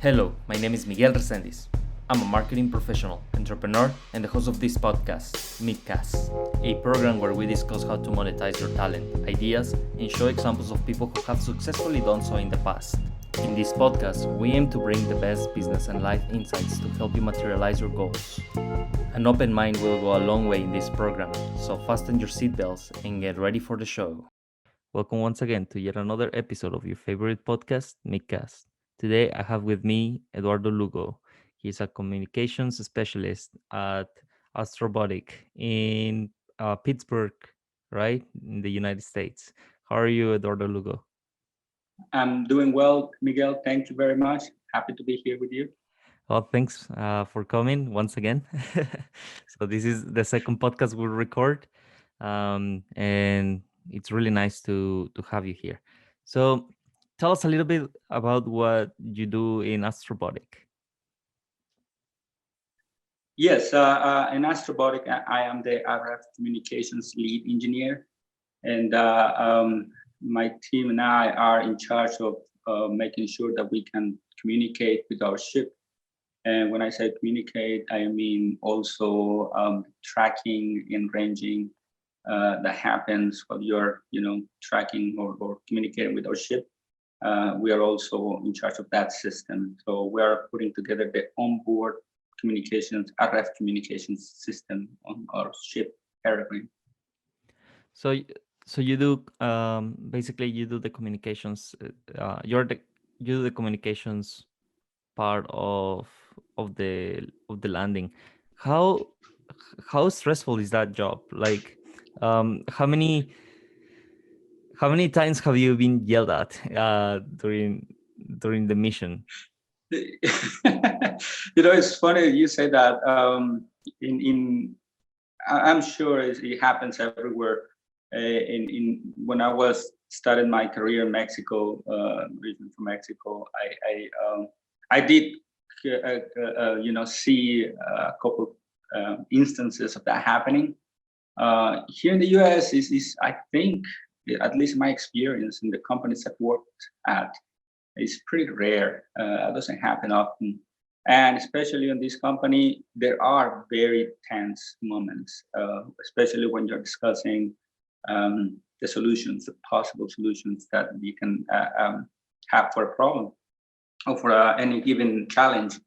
Hello, my name is Miguel Resendiz. I'm a marketing professional, entrepreneur, and the host of this podcast, Migcast, a program where we discuss how to monetize your talent, ideas, and show examples of people who have successfully done so in the past. In this podcast, we aim to bring the best business and life insights to help you materialize your goals. An open mind will go a long way in this program, so fasten your seatbelts and get ready for the show. Welcome once again to yet another episode of your favorite podcast, Migcast. Today I have with me Eduardo Lugo. He's a communications specialist at Astrobotic in Pittsburgh, right, in the United States. How are you, Eduardo Lugo? I'm doing well, Miguel. Thank you very much. Happy to be here with you. Well, thanks for coming once again. So this is the second podcast we'll record, and it's really nice to have you here. So tell us a little bit about what you do in Astrobotic. Yes, in Astrobotic, I am the RF communications lead engineer, and my team and I are in charge of making sure that we can communicate with our ship. And when I say communicate, I mean also tracking and ranging that happens while you're, tracking or communicating with our ship. We are also in charge of that system. So we are putting together the onboard communications, RF communications system on our ship Peregrine. So you do basically you do the communications. You do the communications part of the landing. How stressful is that job? Like, how many times have you been yelled at during the mission? It's funny you say that. I'm sure it happens everywhere. In when I was starting my career in Mexico, originally from Mexico, I did see a couple instances of that happening. Here in the U.S. is I think, at least my experience in the companies I've worked at, is pretty rare. It doesn't happen often. And especially in this company, there are very tense moments, especially when you're discussing the solutions, the possible solutions that you can have for a problem or for any given challenge.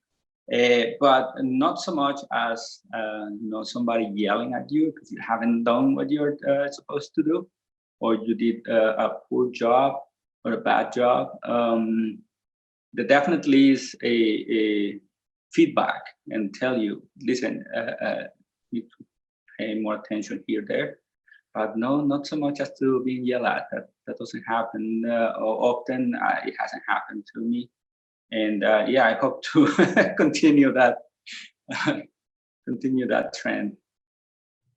But not so much as somebody yelling at you because you haven't done what you're supposed to do, or you did a poor job or a bad job. There definitely is a feedback and tell you, listen, you need to pay more attention here, there. But no, not so much as to being yelled at. That doesn't happen often. It hasn't happened to me. And I hope to continue that trend.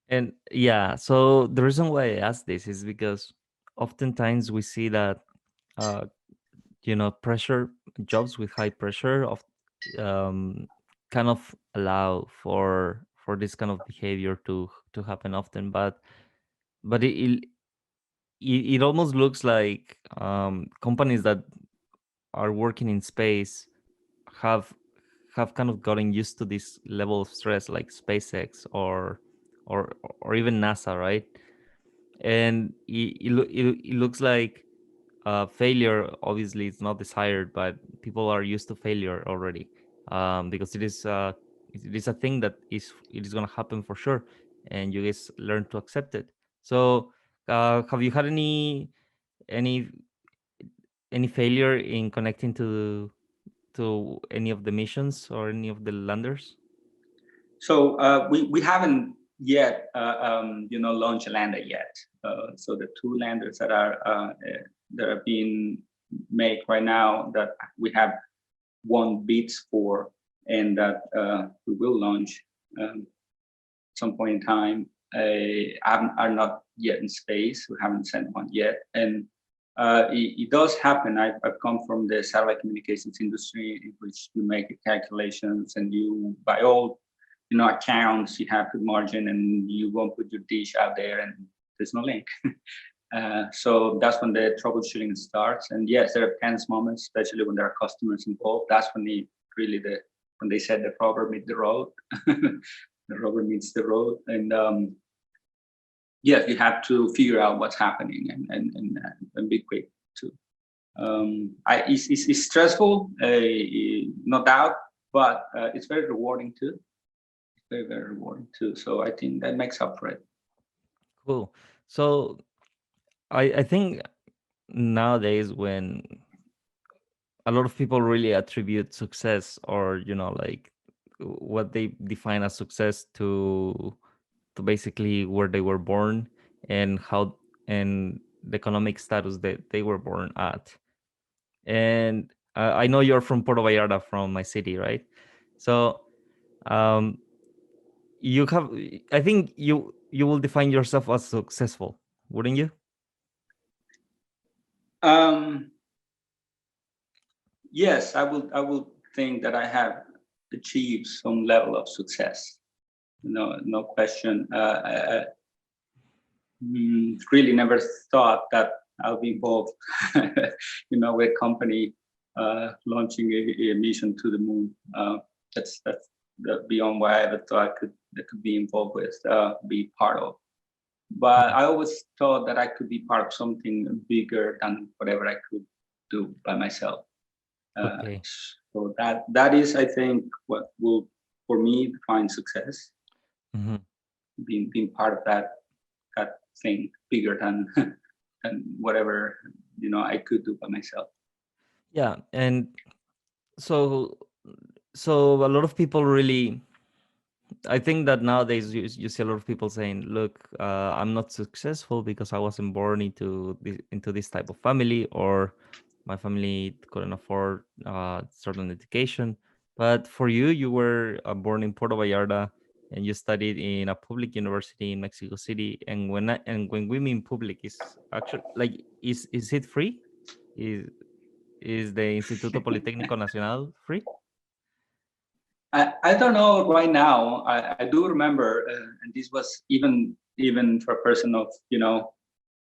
And yeah, so the reason why I ask this is because oftentimes we see that pressure jobs with high pressure of kind of allow for this kind of behavior to happen often, but it almost looks like companies that are working in space have kind of gotten used to this level of stress, like SpaceX or even NASA, right? And it looks like failure obviously is not desired, but people are used to failure already, because it is a thing that it is going to happen for sure, and you guys learn to accept it. So have you had any any failure in connecting to any of the missions or any of the landers? So we haven't yet launched a lander yet. So the two landers that are being made right now, that we have won bids for, and that we will launch some point in time, are not yet in space. We haven't sent one yet, and it does happen. I've come from the satellite communications industry, in which you make the calculations and you, by all accounts, you have good margin, and you won't put your dish out there and there's no link. So that's when the troubleshooting starts. And yes, there are tense moments, especially when there are customers involved. That's when when they said the rubber meets the road, the rubber meets the road, and yes, you have to figure out what's happening and be quick too. It's stressful, no doubt, but it's very rewarding too. Very, very rewarding too. So I think that makes up for it. Cool. So I think nowadays when a lot of people really attribute success, or like what they define as success, to basically where they were born, and how, and the economic status that they were born at. And I know you're from Puerto Vallarta, from my city, right? So um you have, I think you will define yourself as successful, wouldn't you? Um, yes, I will think that I have achieved some level of success. No, no question. Really never thought that I'll be involved, with a company launching a mission to the moon. That's beyond what I ever thought I could be involved with, be part of. But I always thought that I could be part of something bigger than whatever I could do by myself. Uh, Okay. so that is, I think, what will for me define success. Hmm. Being part of that thing bigger than than whatever I could do by myself. Yeah. And so so a lot of people really, I think that nowadays you see a lot of people saying, "Look, I'm not successful because I wasn't born into this type of family, or my family couldn't afford certain education." But for you, you were born in Puerto Vallarta, and you studied in a public university in Mexico City. And when we mean public, is actually like, is it free? Is the Instituto Politécnico Nacional free? I don't know right now. I do remember, and this was even for a person of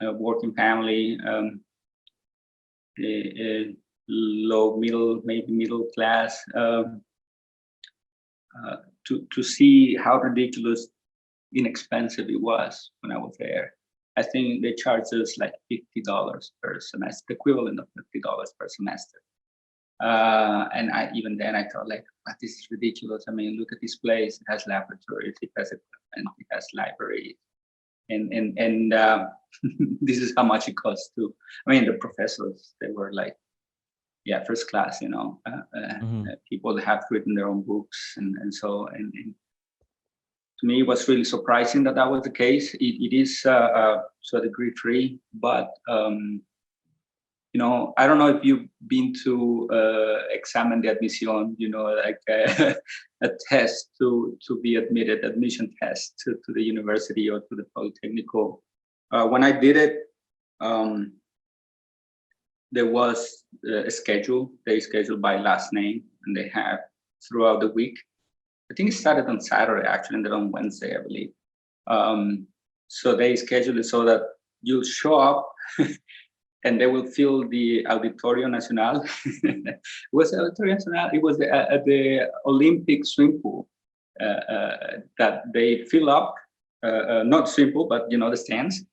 a working family, low middle, maybe middle class, to see how ridiculous inexpensive it was when I was there. I think they charged us like $50 per semester, the equivalent of $50 per semester. And I even then I thought like, but this is ridiculous. I mean, look at this place. It has laboratories, it has equipment, it has libraries, and this is how much it costs too. I mean, the professors, they were like, yeah, first class. Hmm. People that have written their own books, and to me, it was really surprising that that was the case. It is to a degree free, but I don't know if you've been to examine the admission, like a test to be admitted, admission test to the university or to the Polytechnical. When I did it, um, there was a schedule. They scheduled by last name, and they have throughout the week. I think it started on Saturday, actually, and then on Wednesday, I believe. Um, so they scheduled it so that you'll show up and they will fill the Auditorio Nacional. It was Auditorio Nacional. It was at the Olympic swim pool that they fill up, not swim pool, but the stands.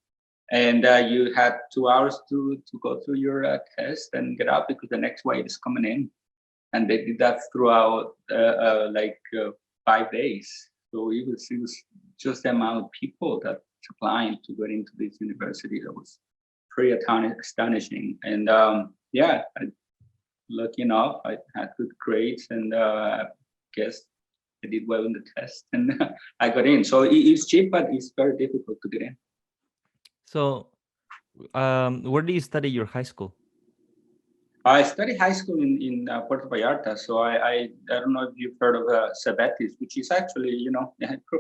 And you had 2 hours to go through your test and get out because the next wave is coming in. And they did that throughout 5 days. So it was just the amount of people that applying to get into this university that was pretty astonishing. And yeah, lucky enough, I had good grades, and guess I did well in the test, and I got in. So it's cheap, but it's very difficult to get in. So, where do you study your high school? I studied high school in Puerto Vallarta, so I don't know if you've heard of Cebetis, which is actually, you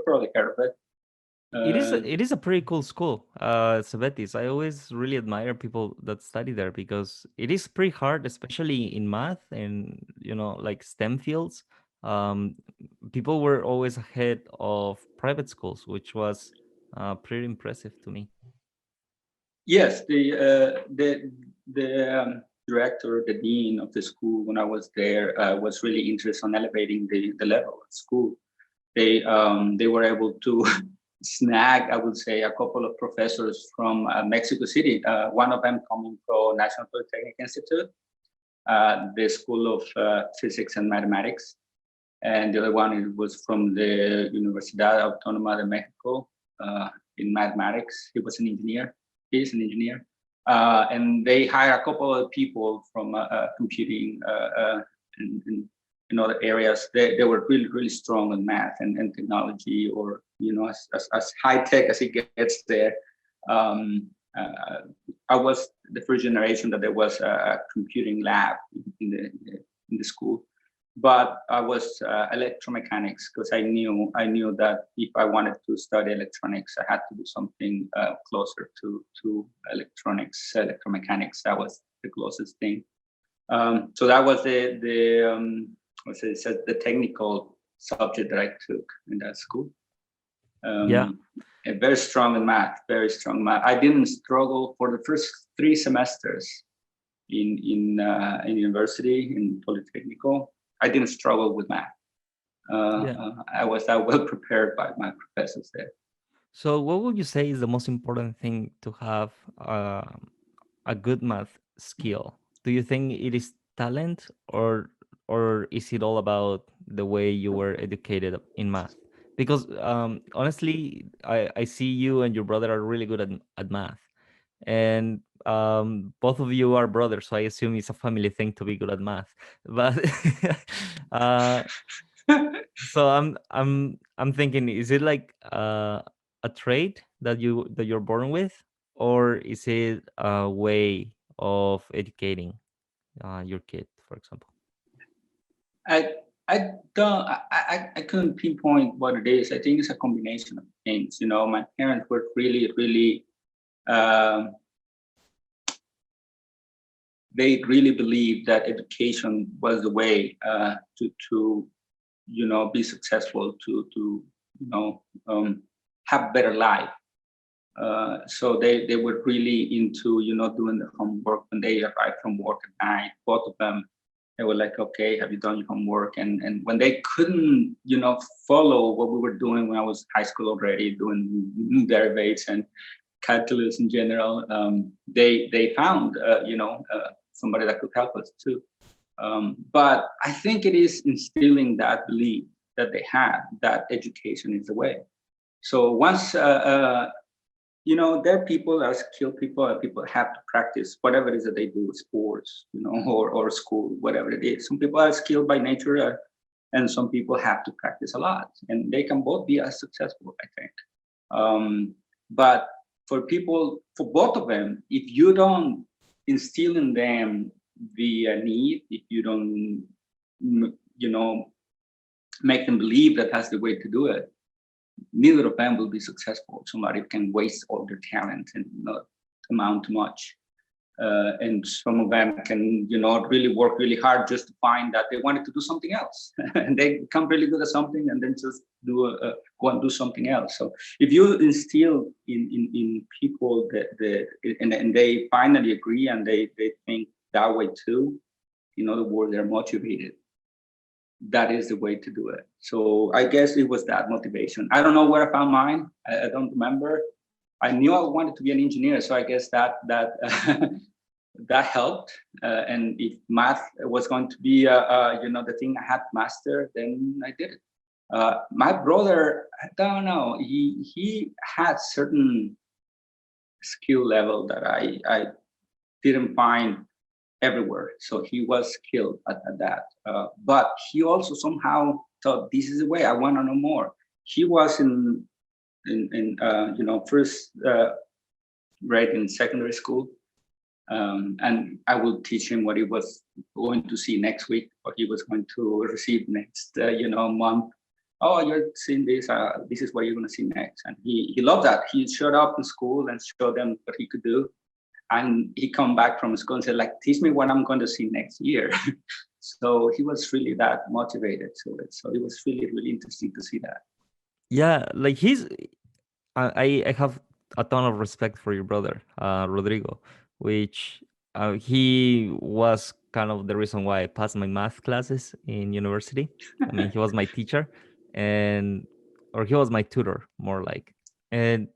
probably heard of it. Uh, It is a pretty cool school, Cebetis. I always really admire people that study there because it is pretty hard, especially in math and like STEM fields. Um, People were always ahead of private schools, which was pretty impressive to me. Yes, the director, the dean of the school when I was there was really interested in elevating the level of school. They were able to snag, I would say, a couple of professors from Mexico City. One of them coming from National Polytechnic Institute, the School of Physics and Mathematics, and the other one was from the Universidad Autónoma de Mexico in mathematics. He was an engineer. He's an engineer. And they hired a couple of people from computing in other areas. They were really, really strong in math and technology, or, as high tech as it gets there. Um, uh, I was the first generation that there was a computing lab in the school, but I was electromechanics because I knew that if I wanted to study electronics, I had to do something closer to electronics, electromechanics. That was the closest thing. So that was the technical subject that I took in that school. Yeah. And very strong in math, very strong math. I didn't struggle for the first 3 semesters in university in Polytechnico. I didn't struggle with math. Yeah. I was that well prepared by my professors there. So, what would you say is the most important thing to have a good math skill? Do you think it is talent, or is it all about the way you were educated in math? Because honestly, I see you and your brother are really good at math, and both of you are brothers, so I assume it's a family thing to be good at math. But uh, so I'm thinking, is it like a trait that you're born with, or is it a way of educating your kid, for example? I I don't I couldn't pinpoint what it is. I think it's a combination of things. My parents were really, really um, they really believed that education was the way to be successful, to you know have better life. So they were really into doing the homework when they arrived from work at night. Both of them, they were like, okay, have you done your homework? And when they couldn't follow what we were doing when I was high school already, doing derivatives and calculus in general, they found somebody that could help us too. But I think it is instilling that belief that they had that education is the way. So once there are people that are skilled people, and people have to practice whatever it is that they do, sports, or school, whatever it is. Some people are skilled by nature, and some people have to practice a lot, and they can both be as successful, I think. But for both of them, if you don't instill in them the need, if you don't, make them believe that that's the way to do it, neither of them will be successful. Somebody can waste all their talent and not amount to much. And some of them can, really work really hard just to find that they wanted to do something else, and they become really good at something, and then just go and do something else. So if you instill in people and they finally agree and they think that way too, in other words, they're motivated, that is the way to do it. So I guess it was that motivation. I don't know where I found mine. I don't remember. I knew I wanted to be an engineer, so I guess that that helped. And if math was going to be the thing I had to master, then I did it. My brother, I don't know. He had certain skill level that I didn't find everywhere. So he was skilled at that. But he also somehow thought, this is the way, I want to know more. He was in first grade in secondary school. And I would teach him what he was going to see next week, what he was going to receive next, month. Oh, you're seeing this. This is what you're going to see next. And he loved that. He showed up in school and showed them what he could do. And he come back from school and said, like, teach me what I'm going to see next year. So he was really that motivated to it. So it was really, really interesting to see that. Yeah, like I have a ton of respect for your brother, Rodrigo, which he was kind of the reason why I passed my math classes in university. I mean, he was my teacher, and or he was my tutor, more like. And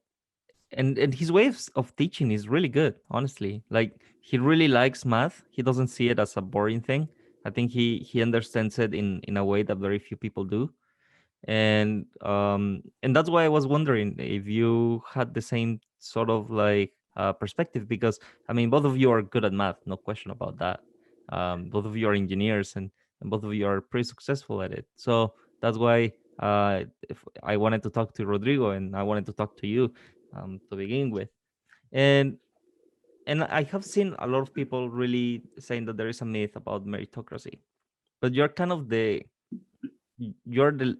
and his ways of teaching is really good, honestly. Like he really likes math. He doesn't see it as a boring thing. I think he understands it in a way that very few people do. And that's why I was wondering if you had the same sort of like perspective, because I mean both of you are good at math, no question about that. Both of you are engineers, and both of you are pretty successful at it. So that's why if I wanted to talk to Rodrigo and I wanted to talk to you to begin with. And and I have seen a lot of people really saying that there is a myth about meritocracy, but you're kind of you're the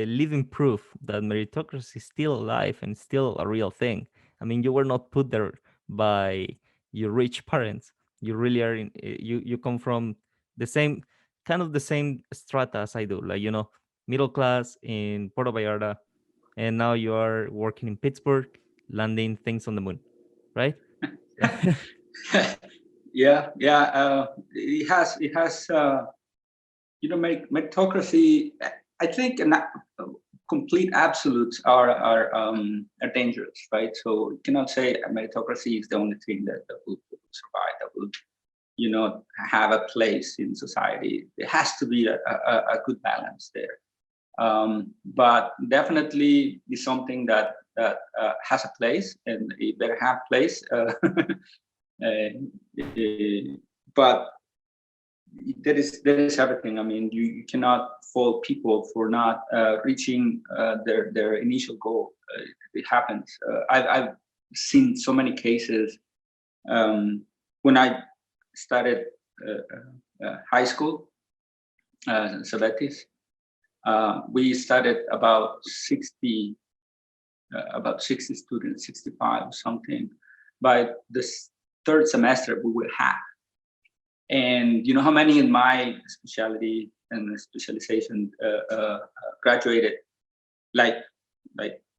living proof that meritocracy is still alive and still a real thing. I mean, you were not put there by your rich parents. You really are you come from the same kind of the same strata as I do, like middle class in Puerto Vallarta, and now you are working in Pittsburgh, landing things on the moon, right? Yeah. It has meritocracy. I think complete absolutes are dangerous, right? So you cannot say meritocracy is the only thing that will survive, that will have a place in society. There has to be a good balance there. But definitely is something that has a place, and it better have place. But that is everything. I mean, you cannot fault people for not reaching their initial goal. It happens. I've seen so many cases when I started high school, Cebetis. We started about 60 students, 65 or something. By the third semester, we were half. And you know how many in my specialty and specialization graduated like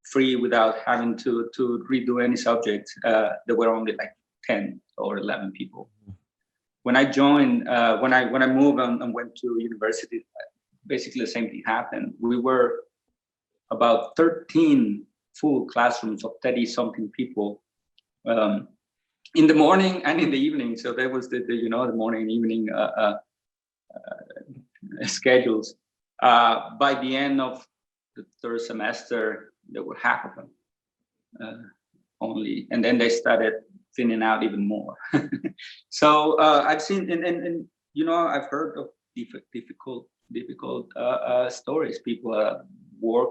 free without having to redo any subject? There were only like 10 or 11 people. When I joined, when I moved and went to university, basically the same thing happened. We were about 13 full classrooms of 30 something people. In the morning and in the evening. So that was the morning and evening schedules. By the end of the third semester, there were half of them only, and then they started thinning out even more. So I've seen, and I've heard of difficult stories. People work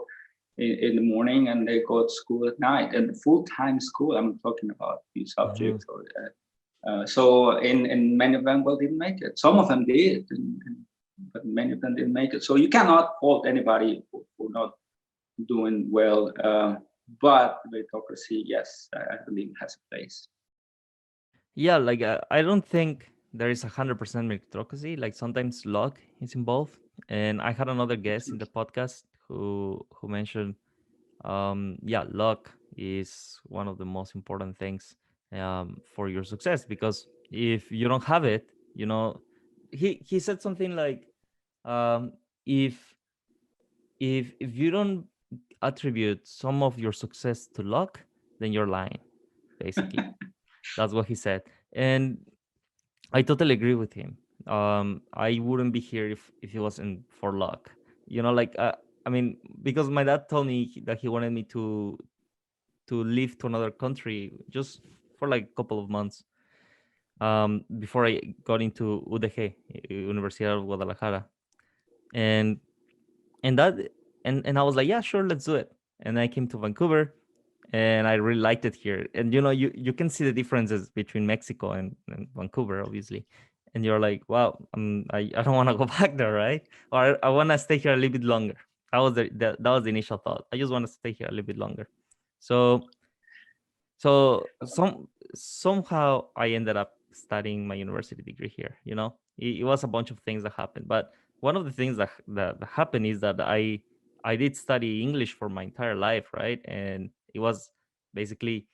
in the morning and they go to school at night, and full-time school. I'm talking about few Mhm. subjects or so in many of them didn't make it. Some of them did, but many of them didn't make it. So you cannot fault anybody for not doing well. But meritocracy, yes, I believe has a place. Yeah, like I don't think there is 100% meritocracy. Like sometimes luck is involved. And I had another guest in the podcast who mentioned, yeah, luck is one of the most important things for your success, because if you don't have it, he said something like, um, if if you don't attribute some of your success to luck, then you're lying. Basically, that's what he said, and I totally agree with him. I wouldn't be here if it wasn't for luck. Like I mean, because my dad told me that he wanted me to live to another country just for like a couple of months before I got into UDG, Universidad of Guadalajara, and and that and I was like, yeah, sure, let's do it. And I came to Vancouver, and I really liked it here. And you can see the differences between Mexico and Vancouver, obviously. And you're like, wow, I don't want to go back there, right? Or I want to stay here a little bit longer. That was the initial thought. I just want to stay here a little bit longer. So somehow I ended up studying my university degree here. It was a bunch of things that happened, but one of the things that happened is that I did study English for my entire life, right? And it was basically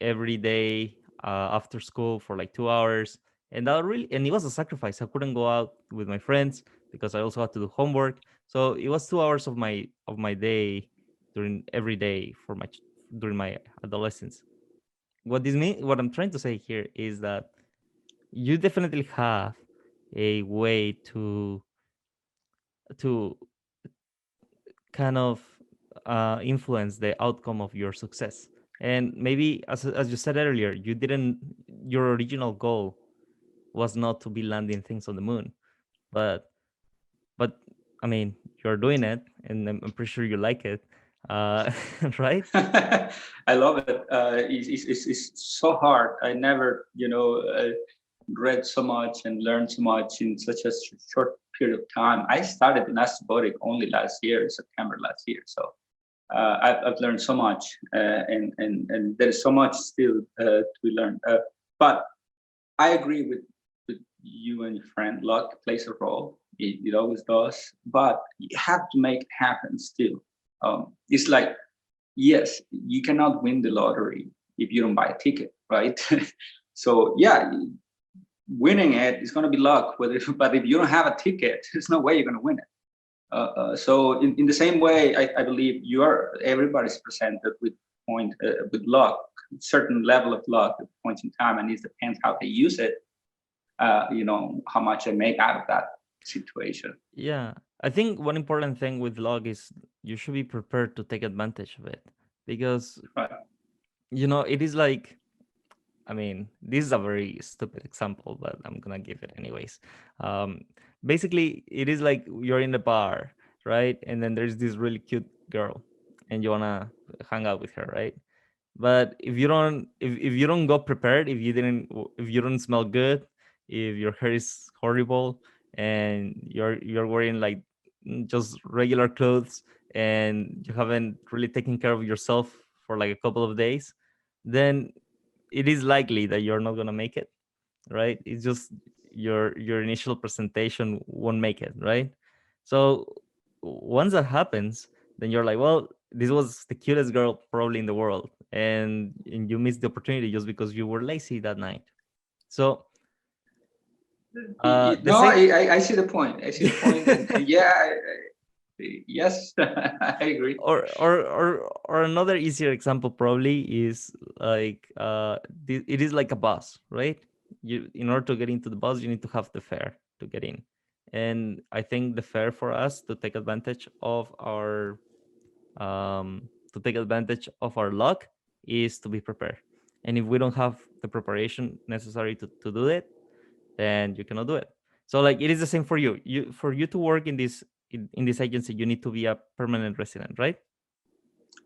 every day after school for like 2 hours, and that really, and it was a sacrifice. I couldn't go out with my friends because I also had to do homework. So it was 2 hours of my day during every day for during my adolescence. What I'm trying to say here is that you definitely have a way to kind of influence the outcome of your success. And maybe, as you said earlier, you didn't. Your original goal was not to be landing things on the moon, but but I mean, you're doing it, and I'm pretty sure you like it, right? I love it. It's so hard. I never, read so much and learned so much in such a short period of time. I started in astrobotic only last year, September last year. So I've learned so much, and there's so much still to be learned. But I agree with you and your friend. Luck plays a role. It always does. But you have to make it happen still. It's like, yes, you cannot win the lottery if you don't buy a ticket, right? So yeah, winning it is going to be luck. But if you don't have a ticket, there's no way you're going to win it. So in the same way, I believe everybody's presented with luck, certain level of luck at points in time, and it depends how they use it. How much they make out of that situation. Yeah, I think one important thing with log is you should be prepared to take advantage of it, because Right. it is like, I mean, this is a very stupid example, but I'm gonna give it anyways. Um, Basically, it is like you're in the bar, right? And then there's this really cute girl, and you wanna hang out with her, right? But if you don't go prepared, if you don't smell good, if your hair is horrible, and you're wearing like just regular clothes, and you haven't really taken care of yourself for like a couple of days, then it is likely that you're not gonna make it, right? It's just your initial presentation won't make it, right? So once that happens, then you're like, well, this was the cutest girl probably in the world, and you missed the opportunity just because you were lazy that night. So the No, same, I see the point. I see the point, and yeah, yes, I agree. or another easier example probably is like it is like a bus, right? You, in order to get into the bus, you need to have the fare to get in. And I think the fare for us to take advantage of our luck is to be prepared. And if we don't have the preparation necessary to do it, then you cannot do it. So like it is the same for you. For you to work in this agency, you need to be a permanent resident, right?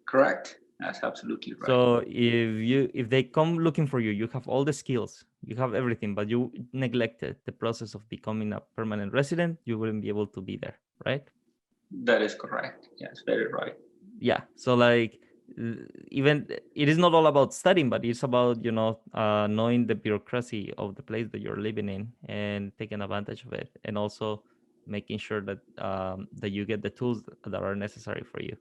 Correct. That's absolutely right. So if they come looking for you, you have all the skills, you have everything, but you neglected the process of becoming a permanent resident, you wouldn't be able to be there, right? That is correct. Yes, very right. Yeah. So like even it is not all about studying, but it's about knowing the bureaucracy of the place that you're living in and taking advantage of it, and also making sure that you get the tools that are necessary for you.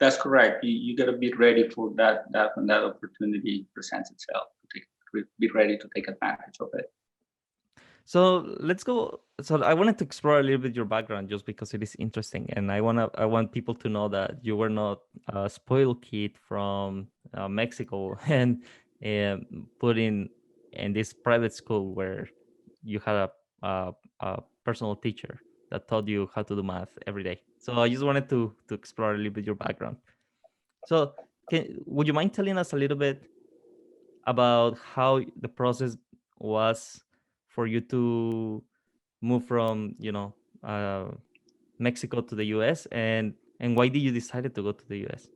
That's correct. You got to be ready for that when that opportunity presents itself. Be ready to take advantage of it. So let's go. So I wanted to explore a little bit your background just because it is interesting, and I want people to know that you were not a spoiled kid from Mexico and put in this private school where you had a personal teacher that taught you how to do math every day. So I just wanted to explore a little bit your background. So would you mind telling us a little bit about how the process was for you to move from uh, Mexico to the US, and why did you decided to go to the US?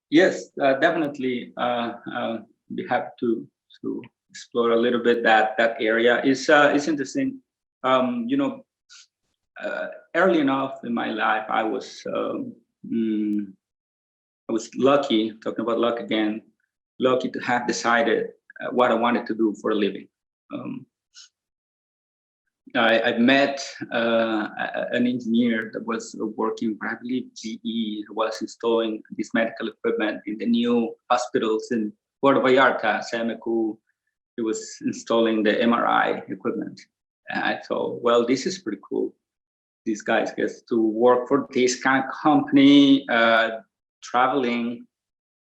Yes, definitely. We have to explore a little bit that area. It's interesting. Um, you know, Early enough in my life, mm, I was lucky. Talking about luck again, lucky to have decided what I wanted to do for a living. Um, I met an engineer that was working, I believe GE, was installing this medical equipment in the new hospitals in Puerto Vallarta, Semecu. He was installing the MRI equipment. And I thought, well, this is pretty cool. These guys get to work for this kind of company, traveling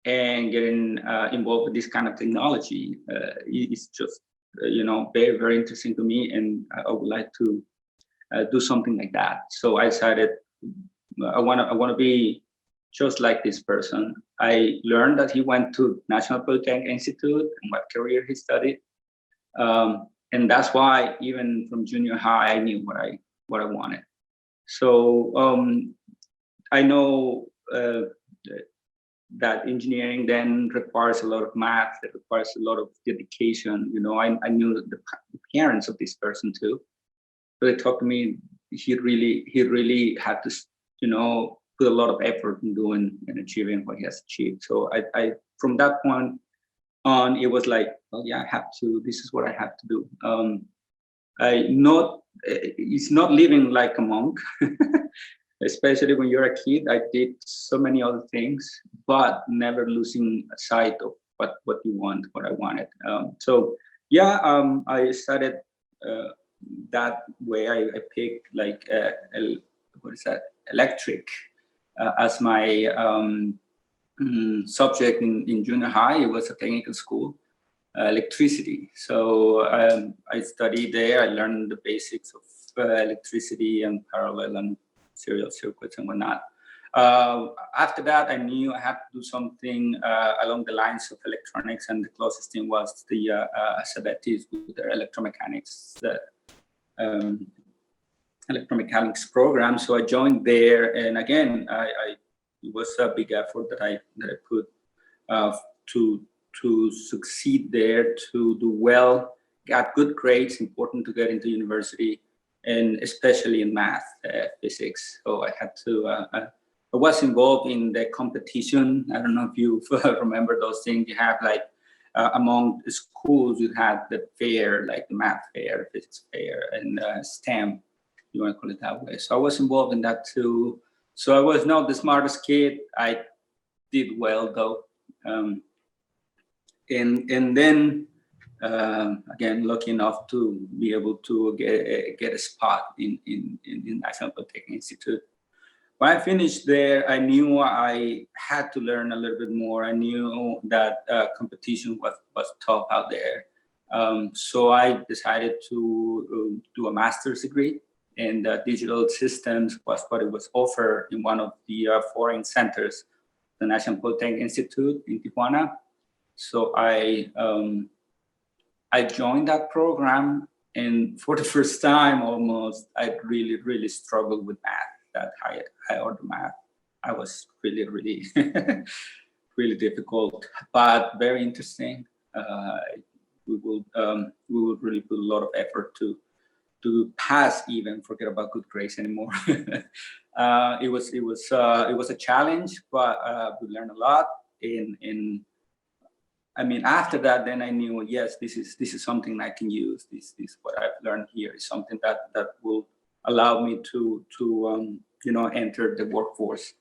and getting involved with this kind of technology. It's just, very, very interesting to me. And I would like to do something like that. So I decided I want to be just like this person. I learned that he went to National Polytechnic Institute and what career he studied. And that's why even from junior high, I knew what I wanted. So I know that engineering then requires a lot of math. It requires a lot of dedication. I knew the parents of this person too. So they talked to me. He really had to, put a lot of effort in doing and achieving what he has achieved. So I from that point on, it was like, well, yeah, I have to. This is what I have to do. It's not living like a monk, especially when you're a kid. I did so many other things, but never losing sight of what you want, what I wanted. So yeah, I started uh, that way. I picked like what is that, electric, as my subject in junior high. It was a technical school, electricity. So I studied there. I learned the basics of electricity and parallel and serial circuits and whatnot. After that, I knew I had to do something along the lines of electronics, and the closest thing was the Savettis with their um, electromechanics program. So I joined there, and again, it was a big effort that I put uh, to succeed there, to do well, got good grades. Important to get into university, and especially in math, physics. So I had to. I was involved in the competition. I don't know if you remember those things. You have like among the schools, you had the fair, like the math fair, physics fair, and STEM. You want to call it that way. So I was involved in that too. So I was not the smartest kid. I did well though. Um, and then again, lucky enough to be able to get a spot in the National Polytechnic Institute. When I finished there, I knew I had to learn a little bit more. I knew that competition was tough out there. So I decided to do a master's degree in digital systems. Was what it was offered in one of the foreign centers, the National Polytechnic Institute in Tijuana. So I joined that program, and for the first time, almost, I really struggled with math, that high order math. I was really really difficult, but very interesting. Uh, we will really put a lot of effort to pass, even forget about good grades anymore. It was a challenge, but we learned a lot. In I mean, after that, then I knew, yes, this is something I can use. This what I've learned here is something that will allow me to enter the workforce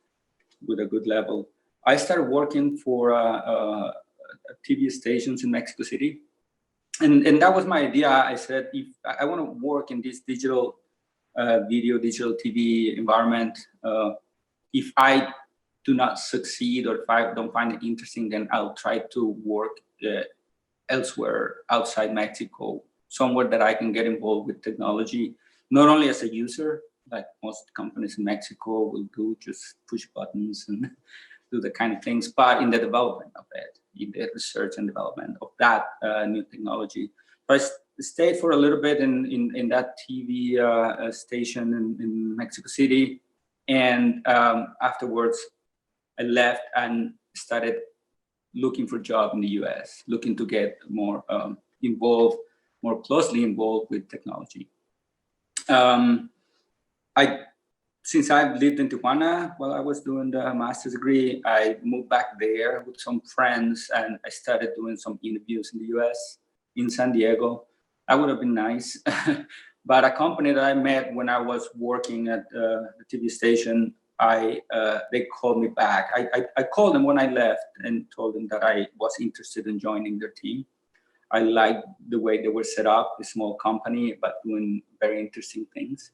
with a good level. I started working for TV stations in Mexico City, and that was my idea. I said, if I want to work in this digital video, digital TV environment, if I do not succeed, or if I don't find it interesting, then I'll try to work elsewhere outside Mexico, somewhere that I can get involved with technology, not only as a user, like most companies in Mexico will do, just push buttons and do the kind of things, but in the development of it, in the research and development of that new technology. So I stayed for a little bit in that TV station in Mexico City, and afterwards I left and started looking for a job in the US, looking to get more involved, more closely involved with technology. Um, I Since I've lived in Tijuana while I was doing the master's degree, I moved back there with some friends, and I started doing some interviews in the US, in San Diego. That would have been nice, But a company that I met when I was working at the TV station, they called me back. I called them when I left and told them that I was interested in joining their team. I liked the way they were set up, a small company, but doing very interesting things.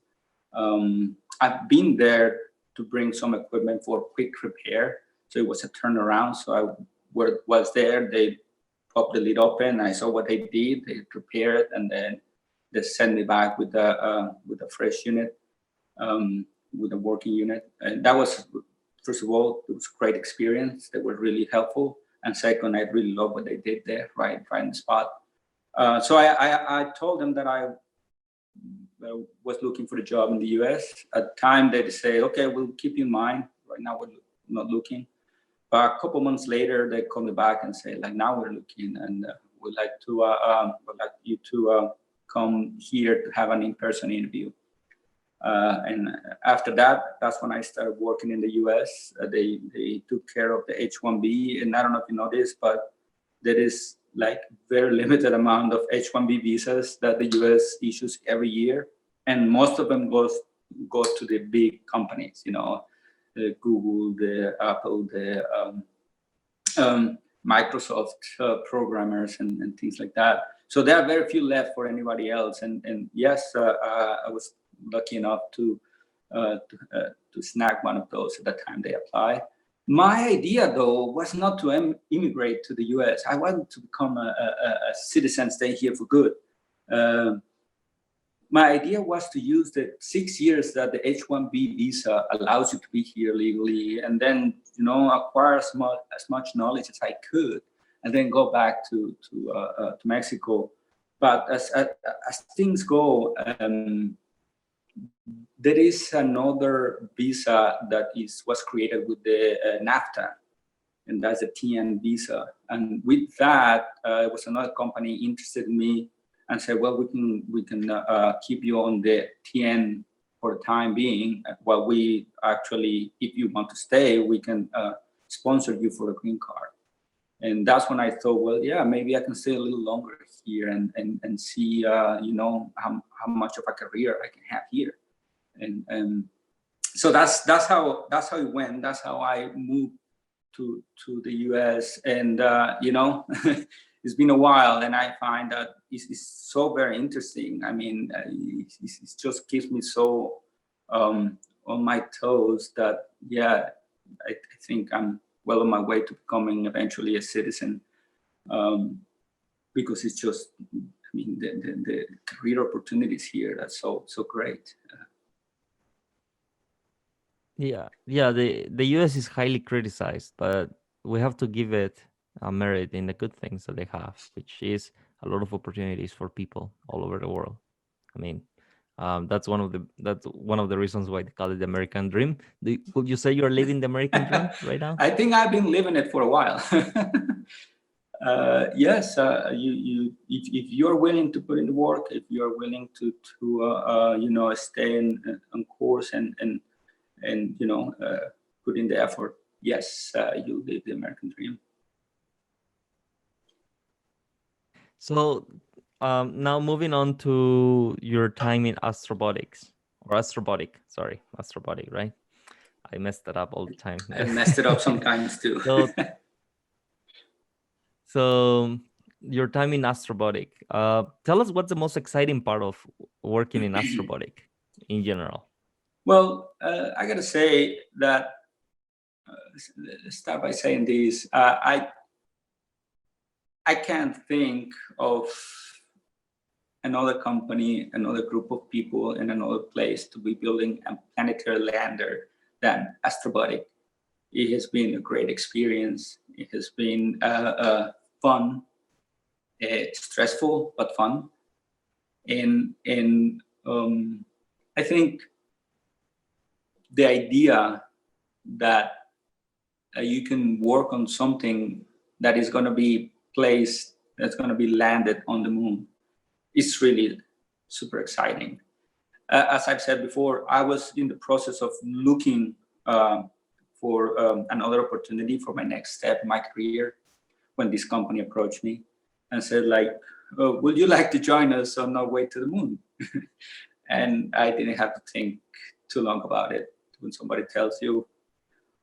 I've been there to bring some equipment for quick repair. So it was a turnaround. So was there. They popped the lid open. I saw what they did. They prepared it, and then they sent me back with a fresh unit, with a working unit. And that was, first of all, it was a great experience. They were really helpful. And second, I really loved what they did there, right in the spot. So I told them that I was looking for a job in the US. At the time, they say, okay, we'll keep you in mind. Right now, we're not looking. But a couple months later, they call me back and say, like, now we're looking, and we'd like you to come here to have an in-person interview. And after that, that's when I started working in the US. They took care of the H-1B, and I don't know if you know this, but there is like very limited amount of H-1B visas that the US issues every year, and most of them go to the big companies, the Google, the Apple, the Microsoft programmers and things like that. So there are very few left for anybody else. And yes, I was lucky enough to snag one of those at the time they apply. My idea, though, was not to immigrate to the US. I wanted to become a citizen, stay here for good. My idea was to use the 6 years that the H-1B visa allows you to be here legally, and then acquire as much knowledge as I could, and then go back to Mexico. But as things go, there is another visa that was created with the NAFTA, and that's a TN visa. And with that, it was another company interested in me and said, well, we can keep you on the TN for the time being, while we actually, if you want to stay, we can sponsor you for a green card. And that's when I thought, well, yeah, maybe I can stay a little longer here and see, how much of a career I can have here. And so that's how it went. That's how I moved to the US. And it's been a while, and I find that it's so very interesting. I mean, it just keeps me so on my toes that, yeah, I think I'm well on my way to becoming eventually a citizen, because it's just, I mean, the career opportunities here, that's so great. Yeah. The US is highly criticized, but we have to give it a merit in the good things that they have, which is a lot of opportunities for people all over the world. I mean, that's one of the reasons why they call it the American dream. Would you say you're living the American dream right now? I think I've been living it for a while. Yes, if you're willing to put in the work, if you're willing to stay on course and put in the effort, yes, you live the American dream. So now moving on to your time in Astrobotics, sorry, Astrobotic, right? I messed that up all the time. I messed it up sometimes too. So your time in Astrobotic. Tell us what's the most exciting part of working in Astrobotic in general. Well, I gotta say that, let's start by saying this. I can't think of another company, another group of people in another place to be building a planetary lander than Astrobotic. It has been a great experience. It has been fun, stressful, but fun. And I think the idea that you can work on something that is going to be placed, that's going to be landed on the moon, is really super exciting. As I've said before, I was in the process of looking for another opportunity for my next step in my career when this company approached me and said, like, would you like to join us on our way to the moon? And I didn't have to think too long about it. When somebody tells you,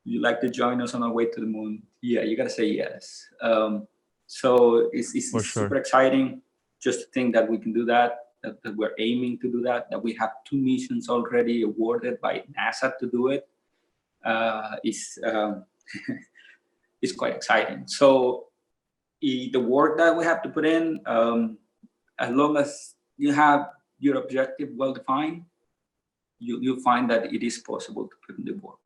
you like to join us on our way to the moon, yeah, you gotta say yes. So For it's super sure. exciting just to think that we can do that, that we're aiming to do that, that we have two missions already awarded by NASA to do it. Is It's quite exciting. So the work that we have to put in, as long as you have your objective well defined, you'll find that it is possible to put in the work.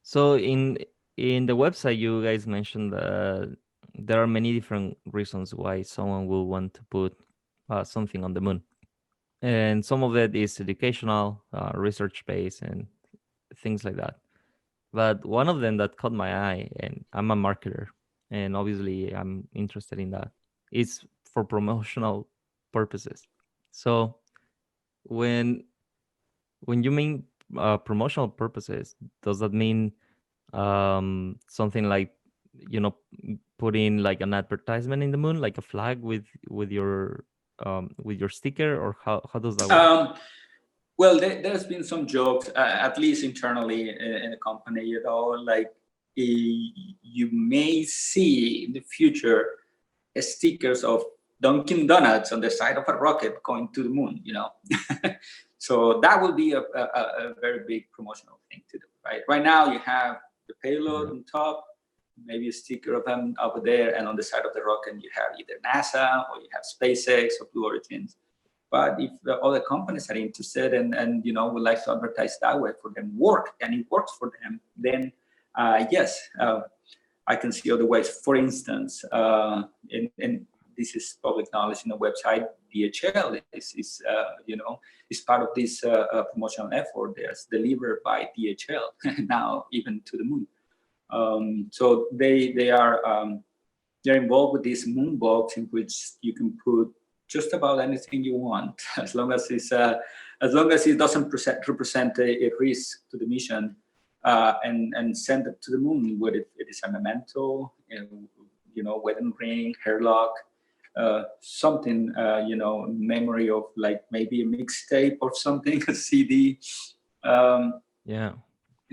So in the website, you guys mentioned there are many different reasons why someone will want to put something on the moon, and some of it is educational, research based, and things like that. But one of them that caught my eye, and I'm a marketer, and obviously I'm interested in that, is for promotional purposes. So when you mean promotional purposes, does that mean something like, you know, putting like an advertisement in the moon, like a flag with your sticker, or how does that work? Um, well, there's been some jokes, at least internally in the company, like you may see in the future stickers of Dunkin' Donuts on the side of a rocket going to the moon. So that will be a very big promotional thing to do, right? Right now, you have the payload Yeah. on top, maybe a sticker of them over there, and on the side of the rocket, you have either NASA or you have SpaceX or Blue Origin. But if the other companies are interested and would like to advertise that way for them work and it works for them, then yes, I can see other ways. For instance, and this is public knowledge in the website, DHL is part of this promotional effort that's delivered by DHL now even to the moon. So they are they're involved with this moon box in which you can put just about anything you want, as long as it doesn't represent a risk to the mission, and send it to the moon. Whether it is a memento, wedding ring, hairlock, something, memory of like maybe a mixtape or something, a CD. Um, Yeah.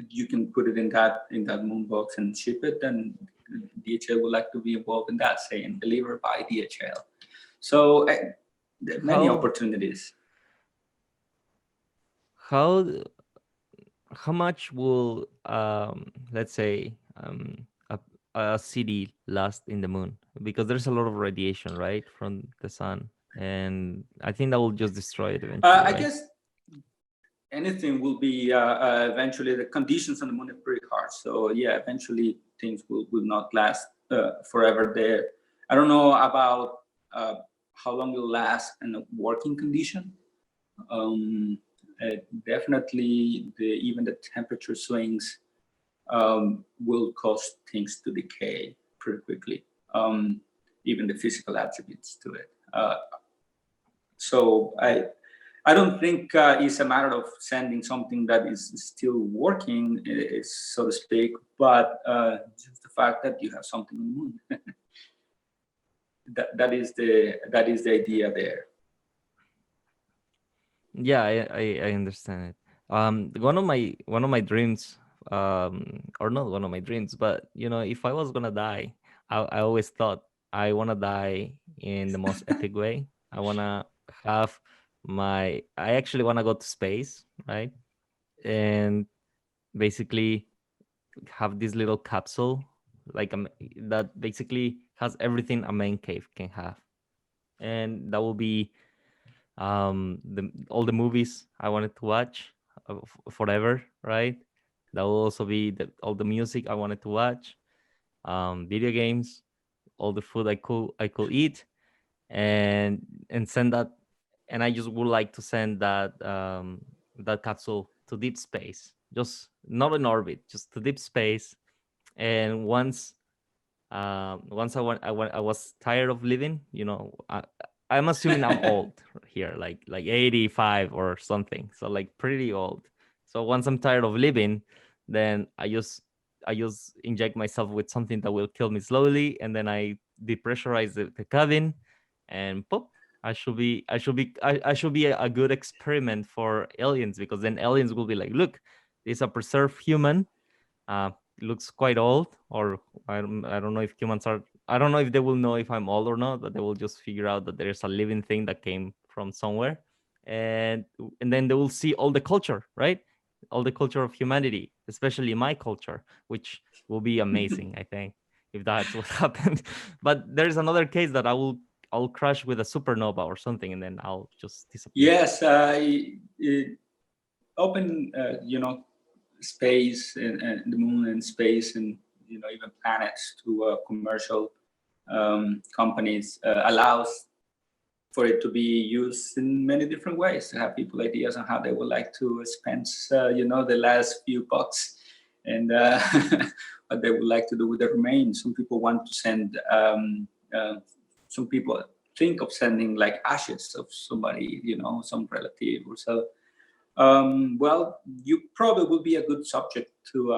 you can put it in that moon box and ship it, and DHL would like to be involved in that, saying delivered by DHL. So many how opportunities. how how much will let's say a city last in the moon, because there's a lot of radiation, right, from the sun, and I think that will just destroy it eventually, I right? guess anything will be eventually. The conditions on the moon are pretty harsh, so yeah, eventually things will not last forever there. I don't know about how long it will last in a working condition. um, Definitely even the temperature swings will cause things to decay pretty quickly, um, even the physical attributes to it. So I don't think it's a matter of sending something that is still working, so to speak, but just the fact that you have something on the moon. That is the idea there. Yeah, I understand it. One of my dreams, or not one of my dreams, but if I was gonna die, I always thought I wanna die in the most epic way. I wanna have I actually wanna go to space, right? And basically have this little capsule, like that basically has everything a man cave can have, and that will be all the movies I wanted to watch forever, right? That will also be all the music I wanted to watch, video games, all the food I could eat, and send that. And I just would like to send that capsule to deep space, just not in orbit, just to deep space. And once I was tired of living. I'm assuming I'm old here, like 85 or something, so like pretty old. So once I'm tired of living, then I just inject myself with something that will kill me slowly, and then I depressurize the cabin, and pop, I should be a good experiment for aliens, because then aliens will be like, look, this is a preserved human. It looks quite old, or I don't know if humans are. I don't know if they will know if I'm old or not, but they will just figure out that there's a living thing that came from somewhere, and then they will see all the culture, right? All the culture of humanity, especially my culture, which will be amazing. I think if that's what happened. But there's another case that I'll crash with a supernova or something, and then I'll just disappear. Yes, open, space and the moon and space and even planets to commercial companies allows for it to be used in many different ways, to have people ideas on how they would like to spend the last few bucks, and what they would like to do with the remains. Some people want to send some people think of sending like ashes of somebody, some relative or so. Well, you probably will be a good subject to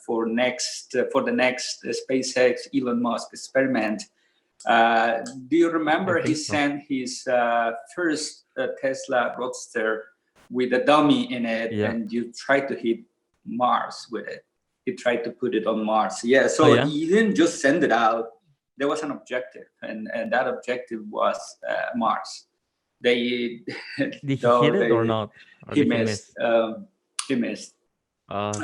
for the next SpaceX Elon Musk experiment. Do you I remember he think so. sent his first Tesla Roadster with a dummy in it, Yeah. and you tried to hit Mars with it? He tried to put it on Mars. Yeah, Oh so yeah. he didn't just send it out. There was an objective, and that objective was Mars. They Did he hit though it or they not, or he did he missed. miss? He missed. Shit.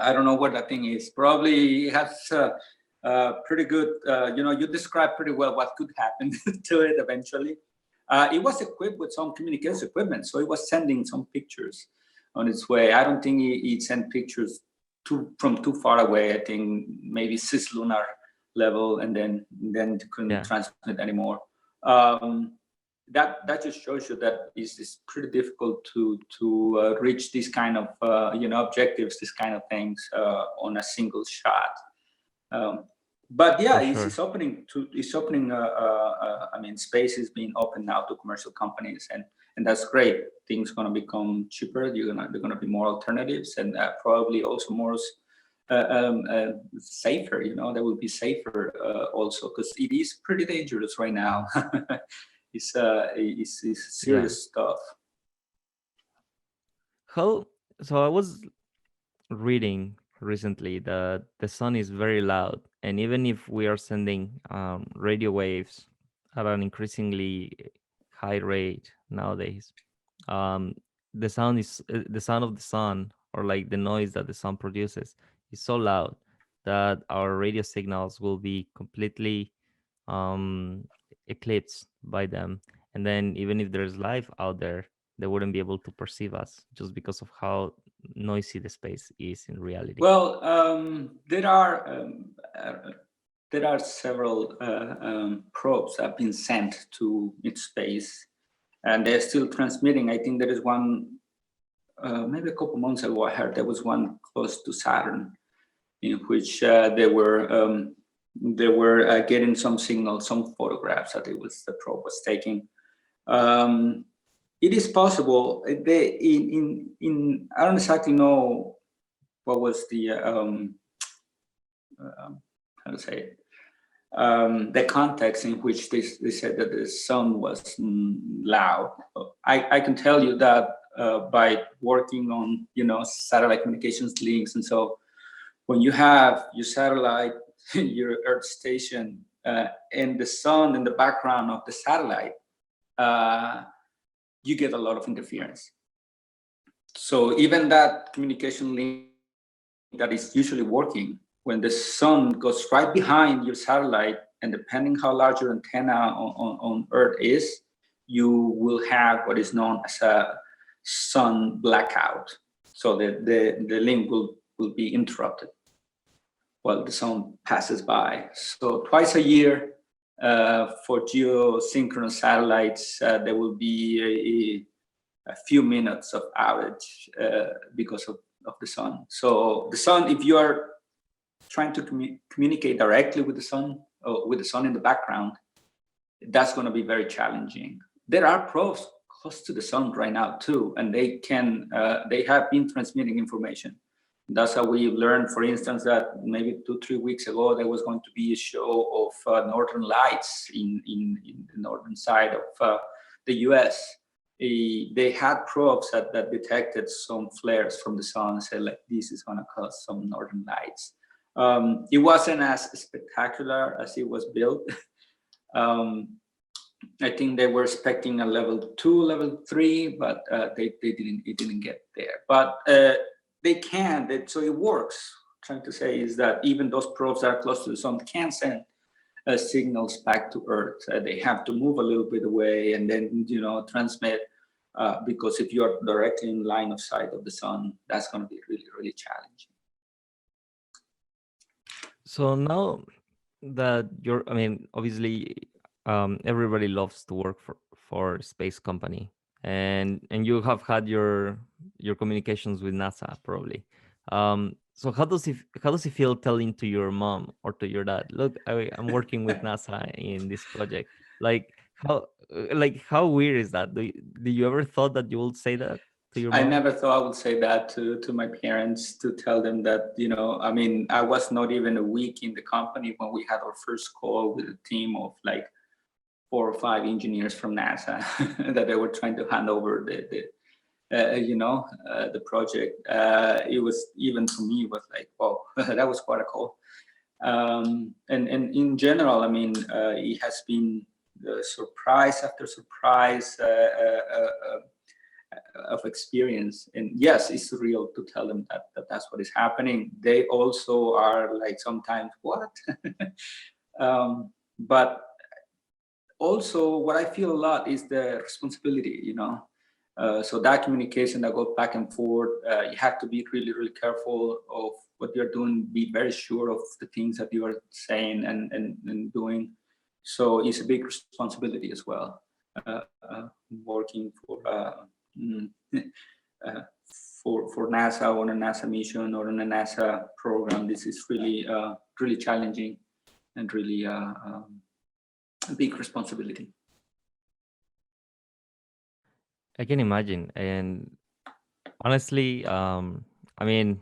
I don't know what that thing is. Probably has pretty good. You described pretty well what could happen to it eventually. It was equipped with some communications equipment, so it was sending some pictures on its way. I don't think it sent pictures from too far away. I think maybe cislunar level, and then it couldn't Yeah. transmit anymore. Um, that just shows you that it's pretty difficult to reach these kind of objectives, these kind of things on a single shot. Um, but yeah, For sure. it's opening. I mean, space is being opened now to commercial companies, and that's great. Things gonna become cheaper. They're gonna be more alternatives, and probably also more safer. They will be safer also, because it is pretty dangerous right now. It's Yeah. serious stuff. How? So I was reading recently that the sun is very loud, and even if we are sending radio waves at an increasingly high rate nowadays, um, the sound of the sun, or like the noise that the sun produces, is so loud that our radio signals will be completely um, eclipsed by them. And then even if there's life out there, they wouldn't be able to perceive us just because of how noisy the space is in reality. Well, there are several probes that have been sent to its space, and they're still transmitting. I think there is one, maybe a couple months ago. I heard there was one close to Saturn, in which they were getting some signals, some photographs that the probe was taking. Um, it is possible. I don't exactly know what was the how to say it, the context in which they said that the sound was loud. I can tell you that by working on satellite communications links, and so when you have your satellite, your Earth station, and the sun in the background of the satellite, uh, you get a lot of interference. So even that communication link that is usually working, when the sun goes right behind your satellite, and depending how large your antenna on Earth is, you will have what is known as a sun blackout. So the link will be interrupted while the sun passes by. So twice a year, for geosynchronous satellites, there will be a few minutes of outage because of the sun. So the sun, if you are trying to communicate directly with the sun, or with the sun in the background, that's going to be very challenging. There are probes close to the sun right now too, and they have been transmitting information. That's how we learned, for instance, that maybe 2, 3 weeks ago there was going to be a show of northern lights in the northern side of the U.S. They had probes that detected some flares from the sun and said like this is going to cause some northern lights. It wasn't as spectacular as it was built. um, I think they were expecting a level 2, level 3, but they didn't. It didn't get there. But they can. So it works. Trying to say is that even those probes that are close to the sun can send signals back to Earth. They have to move a little bit away and then transmit. Because if you are directly in line of sight of the sun, that's going to be really really challenging. So now that you're, I mean, obviously, everybody loves to work for space company, and you have had your communications with NASA probably. So how does it feel telling to your mom or to your dad, look, I'm working with NASA in this project? Like how weird is that? Do you ever thought that you would say that to your I mom? never thought I would say that to my parents, to tell them that, I mean, I was not even a week in the company when we had our first call with a team of like 4 or 5 engineers from NASA that they were trying to hand over the project. It was, even for me, it was like, wow, that was quite a call. And in general, I mean, it has been surprise after surprise. Of experience, and yes, it's surreal to tell them that's what is happening. They also are like sometimes what. But also what I feel a lot is the responsibility, so that communication that goes back and forth, you have to be really really careful of what you're doing, be very sure of the things that you are saying and doing. So it's a big responsibility as well, working mm, uh, for NASA on a NASA mission or on a NASA program. This is really really challenging and really a big responsibility. I can imagine, and honestly, I mean,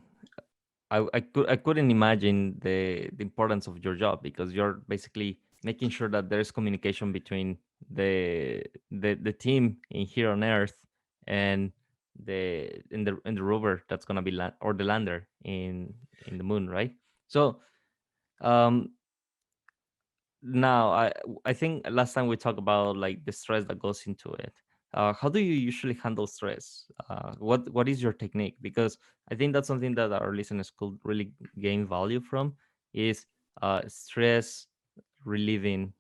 I couldn't imagine the importance of your job, because you're basically making sure that there's communication between the team in here on Earth and the rover that's gonna be or the lander in the moon, right? So um now I think last time we talked about like the stress that goes into it. How do you usually handle stress? What is your technique? Because I think that's something that our listeners could really gain value from, is stress relieving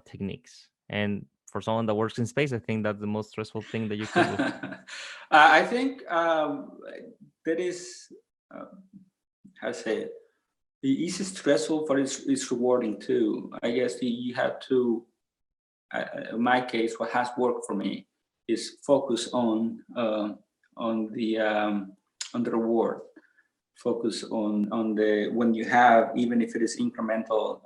techniques. And for someone that works in space, I think that's the most stressful thing that you could do. I think that is, uh, how to say it, it's stressful, but it's rewarding too. I guess you have to, in my case, what has worked for me is focus on the on the reward. Focus on the, when you have, even if it is incremental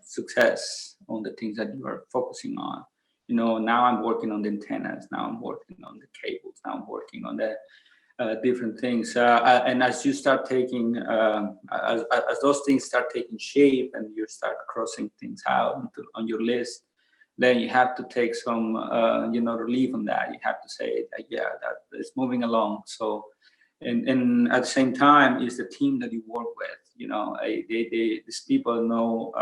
success on the things that you are focusing on. Now I'm working on the antennas. Now I'm working on the cables. Now I'm working on the different things. And as you start taking, as those things start taking shape and you start crossing things out on your list, then you have to take some, relief on that. You have to say, yeah, that is moving along. So, and at the same time, is the team that you work with. These people know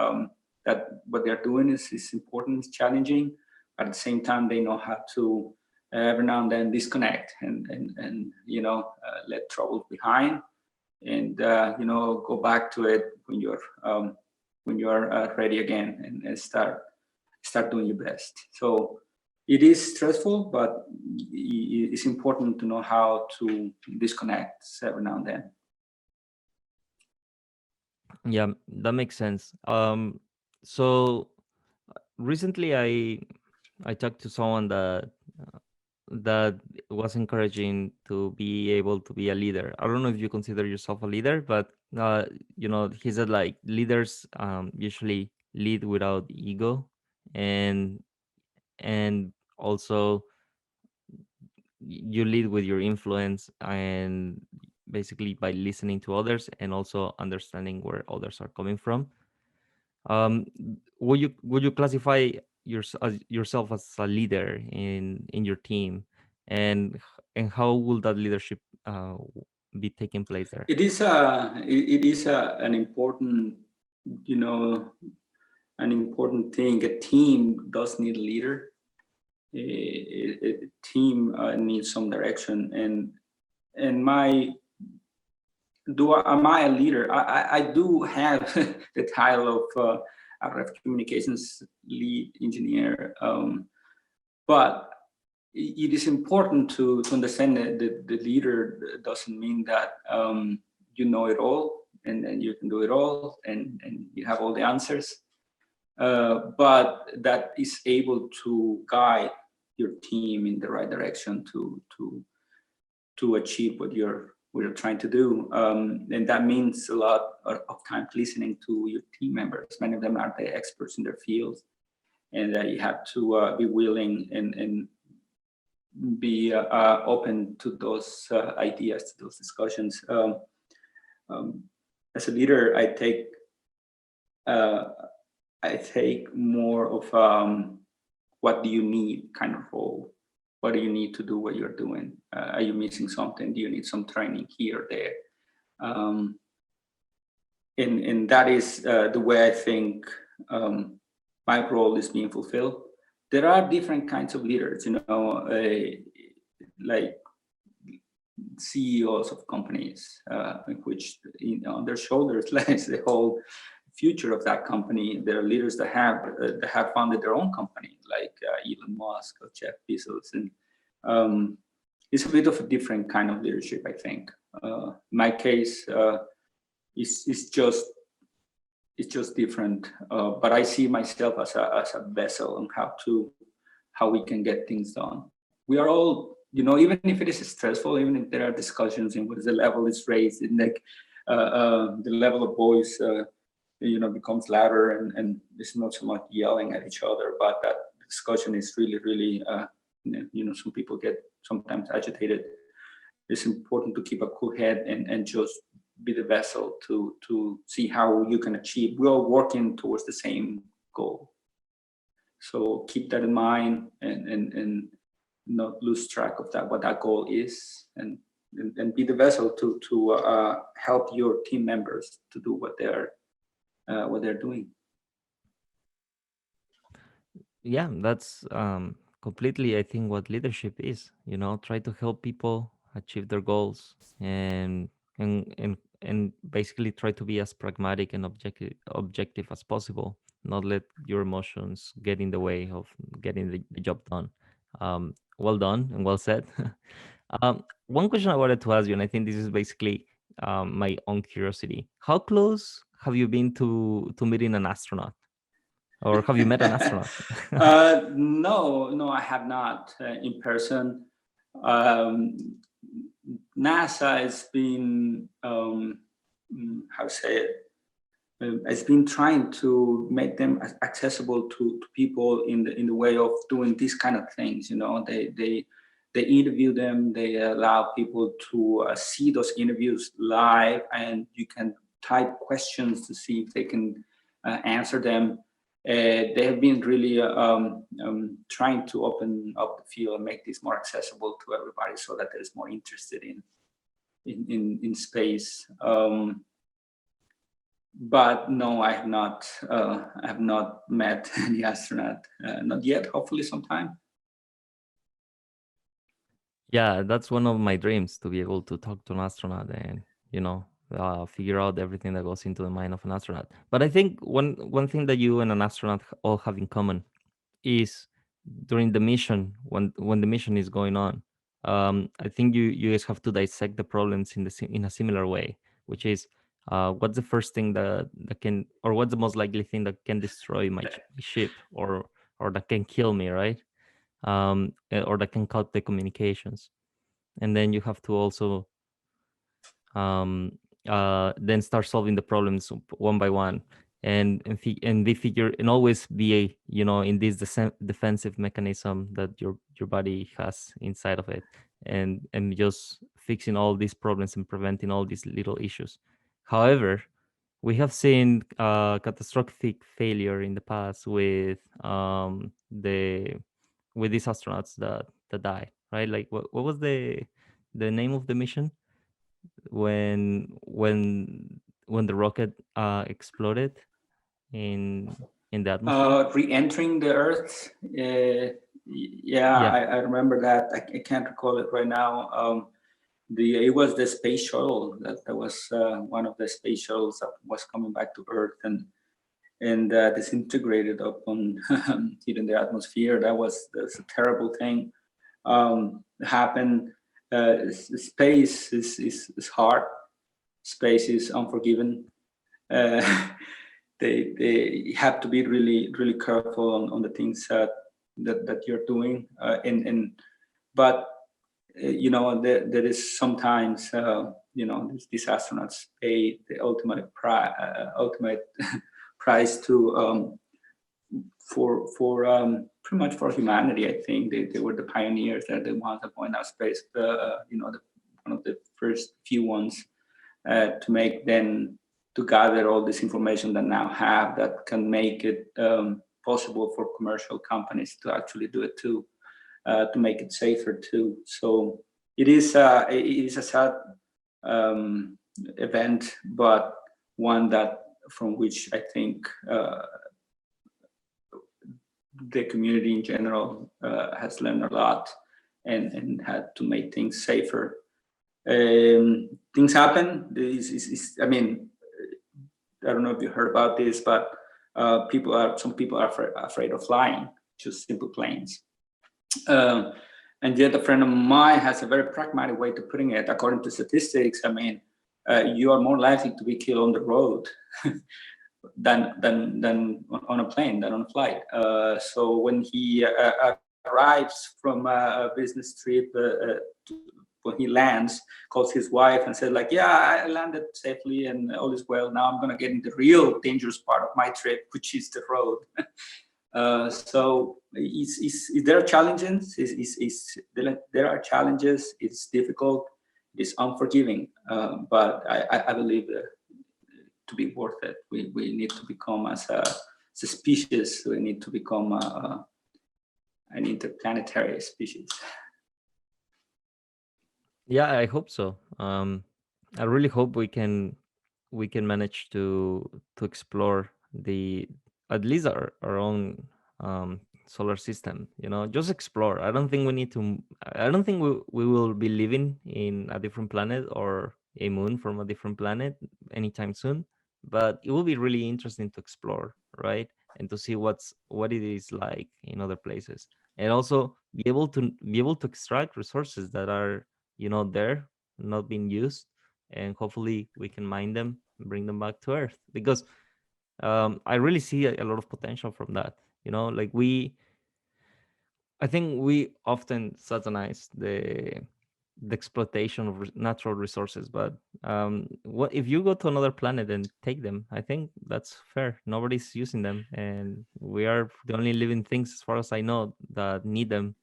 that what they're doing is important, is challenging. But at the same time, they know how to every now and then disconnect and let troubles behind, and go back to it when you're ready again, and start doing your best. So it is stressful, but it's important to know how to disconnect every now and then. Yeah, that makes sense. So recently I talked to someone that was encouraging to be able to be a leader. I don't know if you consider yourself a leader, but he said like leaders usually lead without ego, and and also you lead with your influence, and basically by listening to others and also understanding where others are coming from. Would you classify yourself as a leader in your team, and how will that leadership be taking place there? It is an important, you know, an important thing. A team does need a leader. A team needs some direction, and my do I, am I a leader? I do have the title of RF communications lead engineer, but it is important to understand that the leader doesn't mean that you know it all and you can do it all and you have all the answers, but that is able to guide your team in the right direction to achieve what you're trying to do, and that means a lot of times listening to your team members. Many of them are the experts in their fields, and you have to be willing and be open to those ideas, to those discussions. Um, as a leader, uh, I take more of what do you need kind of role. What do you need to do what you're doing? Are you missing something? Do you need some training here or there? Um, and that is the way I think my role is being fulfilled. There are different kinds of leaders, like CEOs of companies, in which on their shoulders lies the whole future of that company. There are leaders that have founded their own company, like Elon Musk or Jeff Bezos, and it's a bit of a different kind of leadership, I think. My case is just different, but I see myself as a vessel on how we can get things done. We are all, even if it is stressful, even if there are discussions and what is the level is raised, and like the level of voice, becomes louder, and it's not so much yelling at each other, but that discussion is really, really, some people get sometimes agitated. It's important to keep a cool head and just be the vessel to see how you can achieve. We're all working towards the same goal. So keep that in mind and not lose track of that, what that goal is, and be the vessel to help your team members to do what they're doing. Yeah, that's completely, I think, what leadership is. Try to help people achieve their goals, and basically try to be as pragmatic and objective as possible. Not let your emotions get in the way of getting the job done. Well done and well said. One question I wanted to ask you, and I think this is basically my own curiosity: how close have you been to meeting an astronaut, or have you met an astronaut? No, I have not in person. Um, NASA has been, how to say it, has been trying to make them accessible to people in the way of doing these kind of things. They interview them. They allow people to see those interviews live, and you can type questions to see if they can answer them. They have been really trying to open up the field and make this more accessible to everybody, so that there's more interested in space. But no, I have not. I have not met any astronaut, not yet. Hopefully, sometime. Yeah, that's one of my dreams, to be able to talk to an astronaut and figure out everything that goes into the mind of an astronaut. But I think one thing that you and an astronaut all have in common is during the mission, when the mission is going on. I think you guys have to dissect the problems in a similar way, which is what's the first thing that can, or what's the most likely thing that can destroy my ship, or that can kill me, right? Or that can cut the communications. And then you have to also then start solving the problems one by one, and they figure, and always be in this defensive mechanism that your body has inside of it, and just fixing all these problems and preventing all these little issues. However, we have seen catastrophic failure in the past the with these astronauts that died, right? Like what was the name of the mission when when the rocket exploded in the atmosphere? Re-entering the Earth. Yeah, Yeah, I remember that. I can't recall it right now. It was the space shuttle that was one of the space shuttles that was coming back to Earth and disintegrated upon hitting the atmosphere. That's a terrible thing. Happened. Space is hard. Space is unforgiving. Uh, they have to be really careful on the things that you're doing. And but there is sometimes these astronauts pay the ultimate price to for pretty much for humanity. I think they were the pioneers. They're the ones that went out space. One of the first few ones to make then to gather all this information that now have that can make it possible for commercial companies to actually do it too, to make it safer too. So it is a sad event, but one that from which I think the community in general has learned a lot and had to make things safer. Things happen. I mean, I don't know if you heard about this, but some people are afraid of flying, just simple planes. Um, and yet, a friend of mine has a very pragmatic way to putting it. According to statistics, I mean, you are more likely to be killed on the road than on a plane, than on a flight. So when he arrives from a business trip, when he lands, calls his wife and said like, "Yeah, I landed safely and all is well. Now I'm gonna get in the real dangerous part of my trip, which is the road." So there are challenges. There are challenges. It's difficult. It's unforgiving. But I believe to be worth it, we need to become as a species. We need to become an interplanetary species. yeah, I hope so. I really hope we can manage to explore the at least our own solar system. You know, just explore. I don't think we need to. I don't think we will be living in a different planet or a moon from a different planet anytime soon. But it will be really interesting to explore, right? And to see what it is like in other places, and also be able to extract resources that are there, not being used, and hopefully we can mine them and bring them back to Earth, because I really see a lot of potential from that. Like I think we often satanize the exploitation of natural resources, but what if you go to another planet and take them? I think that's fair. Nobody's using them, and we are the only living things, as far as I know, that need them.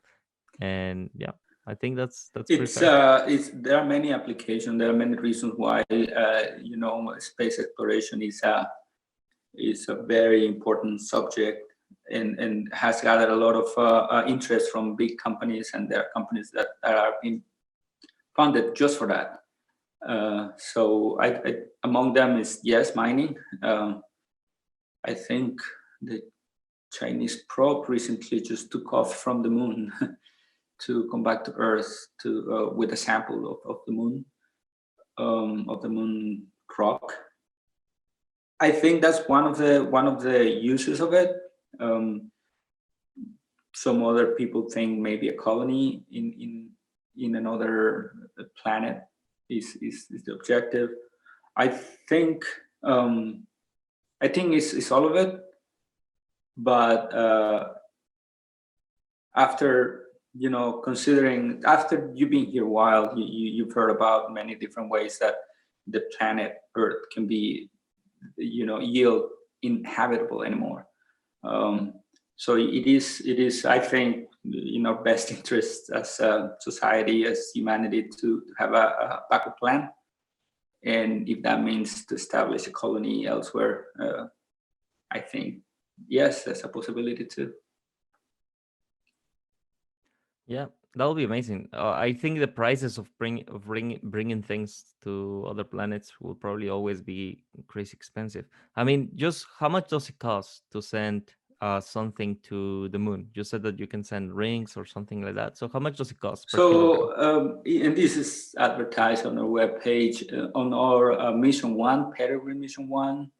And yeah, I think that's pretty fair. It's there are many applications. There are many reasons why space exploration is a very important subject and has gathered a lot of interest from big companies, and there are companies that are being funded just for that. So among them is, yes, mining. I think the Chinese probe recently just took off from the moon to come back to Earth with a sample of the moon rock. I think that's one of the uses of it. Um, some other people think maybe a colony in another planet is the objective. I think I think it's all of it, but after considering after you've been here a while, you've heard about many different ways that the planet Earth can be yield inhabitable anymore. So it is I think in our best interest as a society, as humanity, to have a backup plan. And if that means to establish a colony elsewhere, I think yes, there's a possibility too. Yeah, that would be amazing. I think the prices of bringing things to other planets will probably always be crazy expensive. I mean, just how much does it cost to send something to the moon? You said that you can send rings or something like that. So how much does it cost per kilogram? So, and this is advertised on our webpage, on our Mission One, Peregrine Mission One.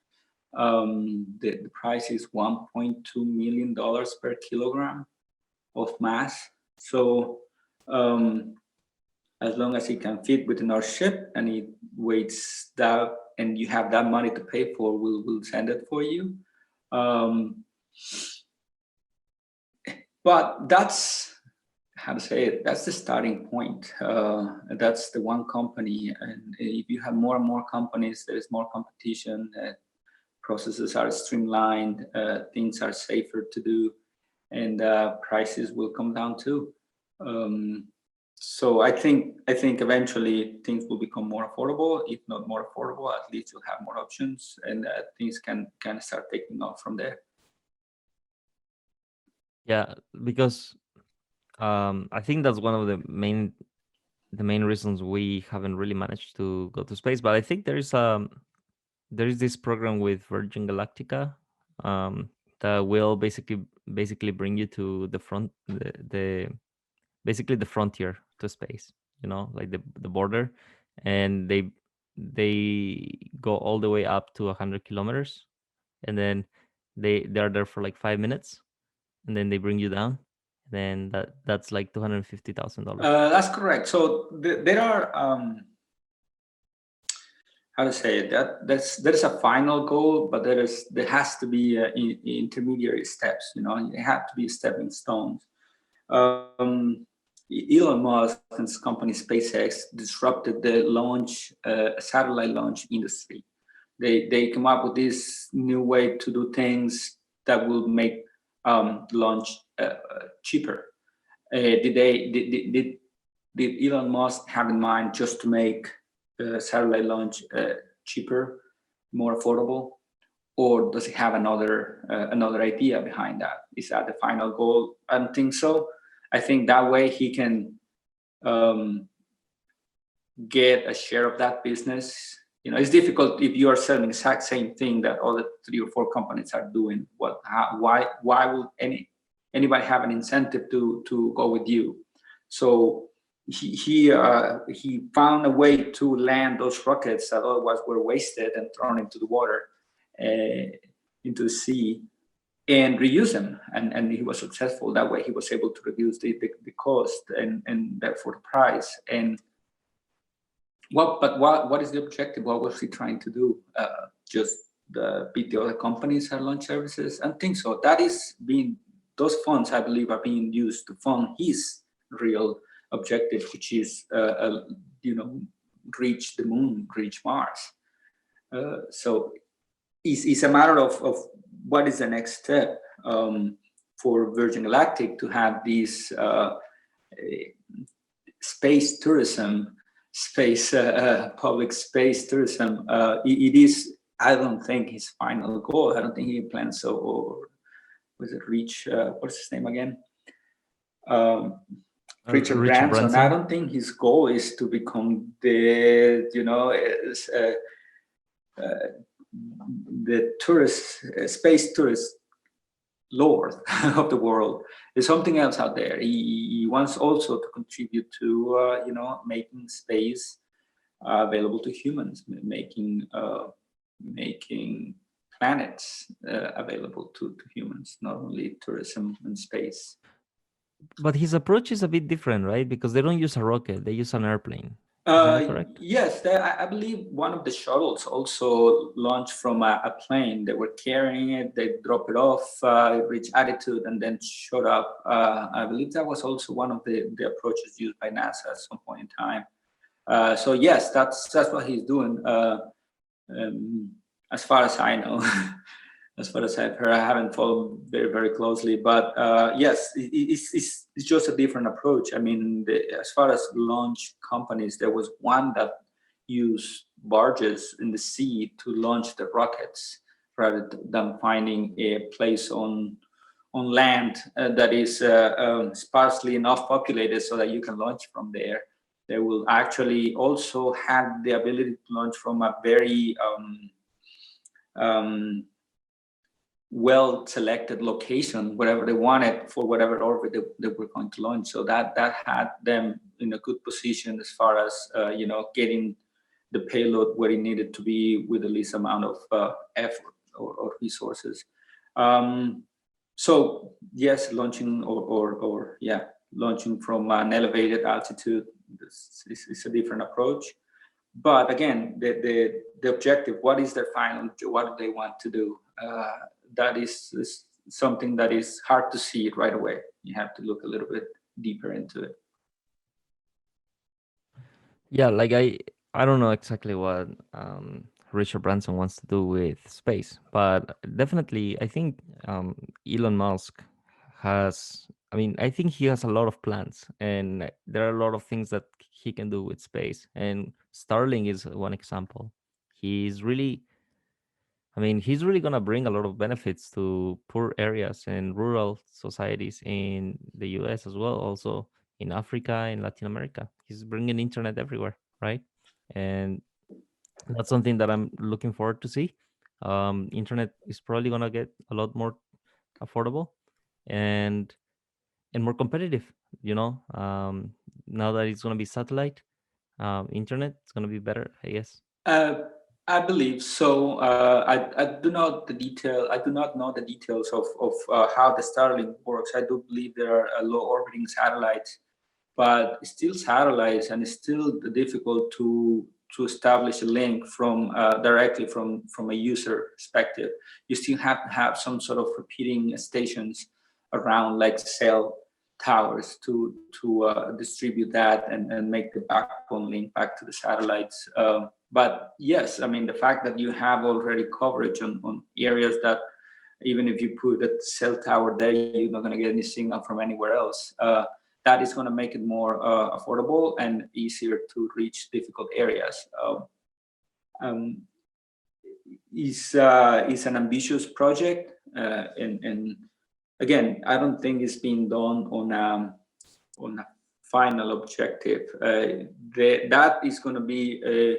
The price is $1.2 million per kilogram of mass. So, um, as long as it can fit within our ship and it weighs that, and you have that money to pay for, we'll send it for you. Um, but that's how to say it. That's the starting point. That's the one company, and if you have more and more companies, there is more competition. Processes are streamlined, things are safer to do, and prices will come down too. So I think eventually things will become more affordable. If not more affordable, at least you'll have more options, and things can start taking off from there. Yeah, because I think that's one of the main reasons we haven't really managed to go to space. But I think there is this program with Virgin Galactica um, that will basically bring you to the basically the frontier to space. You know, like the border, and they go all the way up to 100 kilometers, and then they're there for like 5 minutes, and then they bring you down. Then that's like $250,000. That's correct. So there are how to say it, there's a final goal, but there has to be intermediary steps. You know, they have to be stepping stones. Um, Elon Musk and his company SpaceX disrupted the satellite launch industry. They come up with this new way to do things that will make launch cheaper. Did Elon Musk have in mind just to make satellite launch cheaper, more affordable, or does he have another idea behind that? Is that the final goal? I don't think so. I think that way he can um, get a share of that business. You know, it's difficult if you are selling the exact same thing that all the 3 or 4 companies are doing. Why would anybody have an incentive to go with you? So he found a way to land those rockets that otherwise were wasted and thrown into the water, into the sea, and reuse them. And he was successful that way. He was able to reduce the cost and therefore the price. And what is the objective? What was he trying to do? Just beat the other companies at launch services? I think so. That is being, those funds, I believe, are being used to fund his real objective, which is reach the moon, reach Mars. So it's a matter of what is the next step for Virgin Galactic to have these space tourism, public space tourism. It is, I don't think, his final goal. I don't think he plans so. Or was it Reach? What's his name again? Richard Richard Branson. I Branson. don't think his goal is to become the space tourist lord of the world. There's something else out there. He wants also to contribute to making space available to humans, making planets available to humans, not only tourism and space. But his approach is a bit different, right? Because they don't use a rocket; they use an airplane. Isn't that correct? Yes, I believe one of the shuttles also launched from a plane. They were carrying it, they dropped it off, it reached altitude, and then showed up. I believe that was also one of the approaches used by NASA at some point in time. So yes, that's what he's doing, as far as I know. as far as I've heard. I haven't followed very closely, but yes, it's just a different approach. I mean, as far as launch companies, there was one that used barges in the sea to launch the rockets rather than finding a place on land that is sparsely enough populated so that you can launch from there. They will actually also have the ability to launch from a very um, well selected location wherever they wanted for whatever orbit they were going to launch. So that had them in a good position as far as getting the payload where it needed to be with the least amount of effort or resources. Um, so yes, launching or yeah, launching from an elevated altitude is a different approach. But again, the objective, what is their final, what do they want to do? That is something that is hard to see it right away. You have to look a little bit deeper into it. Yeah, like I don't know exactly what Richard Branson wants to do with space, but definitely I think Elon Musk has. I mean, I think he has a lot of plans, and there are a lot of things that he can do with space. And Starlink is one example. He's really, I mean, he's really gonna bring a lot of benefits to poor areas and rural societies in the U.S. as well, also in Africa and Latin America. He's bringing internet everywhere, right? And that's something that I'm looking forward to see. Internet is probably gonna get a lot more affordable and more competitive. You know, now that it's gonna be satellite internet, it's gonna be better, I guess. Uh, I believe so. I do not the detail. I do not know the details of how the Starlink works. I do believe there are low orbiting satellites, but still satellites, and it's still difficult to establish a link from directly from a user perspective. You still have to have some sort of repeating stations around, like cell towers, to distribute that and make the backbone link back to the satellites. But yes, I mean, the fact that you have already coverage on areas that even if you put a cell tower there, you're not going to get any signal from anywhere else. That is going to make it more affordable and easier to reach difficult areas. Um, is an ambitious project, and again, I don't think it's being done on a final objective. That is going to be a,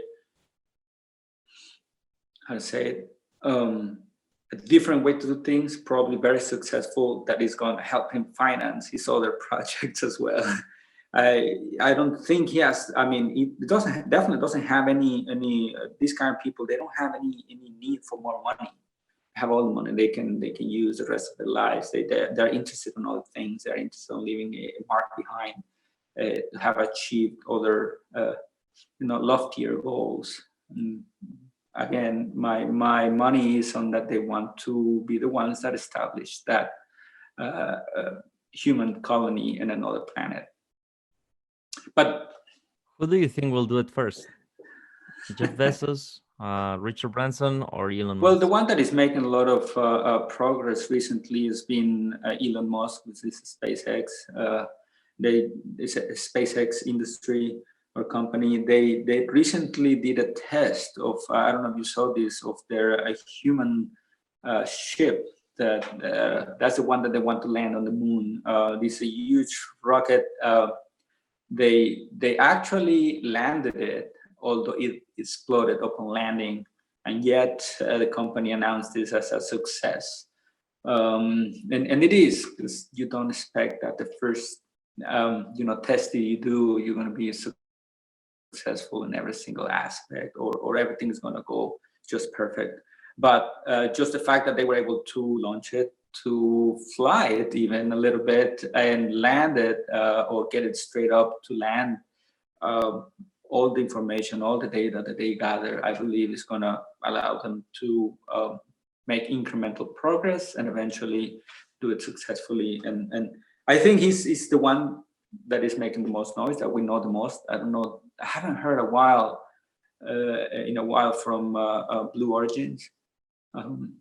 how to say it, a different way to do things, probably very successful, that is going to help him finance his other projects as well. I don't think he has. I mean, it doesn't definitely doesn't have any these kind of people. They don't have any need for more money. Have all the money they can use the rest of their lives. They're interested in other things. They're interested in leaving a mark behind. Have achieved other loftier goals. Again, my money is on that they want to be the ones that establish that human colony in another planet. But Who do you think will do it first? Jeff Bezos, Richard Branson, or Elon well, the Musk? one that is making a lot of progress recently has been Elon Musk with his SpaceX. It's a SpaceX industry or company. They recently did a test of, I don't know if you saw this, of their human ship. That's the one that they want to land on the moon. This is a huge rocket. They actually landed it, although it exploded upon landing, and yet the company announced this as a success. And it is, because you don't expect that the first test that you do, you're going to be successful in every single aspect, or everything is going to go just perfect. But just the fact that they were able to launch it, to fly it even a little bit, and land it, or get it straight up to land, uh, all the information, all the data that they gather, I believe is going to allow them to make incremental progress and eventually do it successfully. And I think he's the one that is making the most noise, that we know the most. I don't know. I haven't heard in a while from Blue Origins. Um,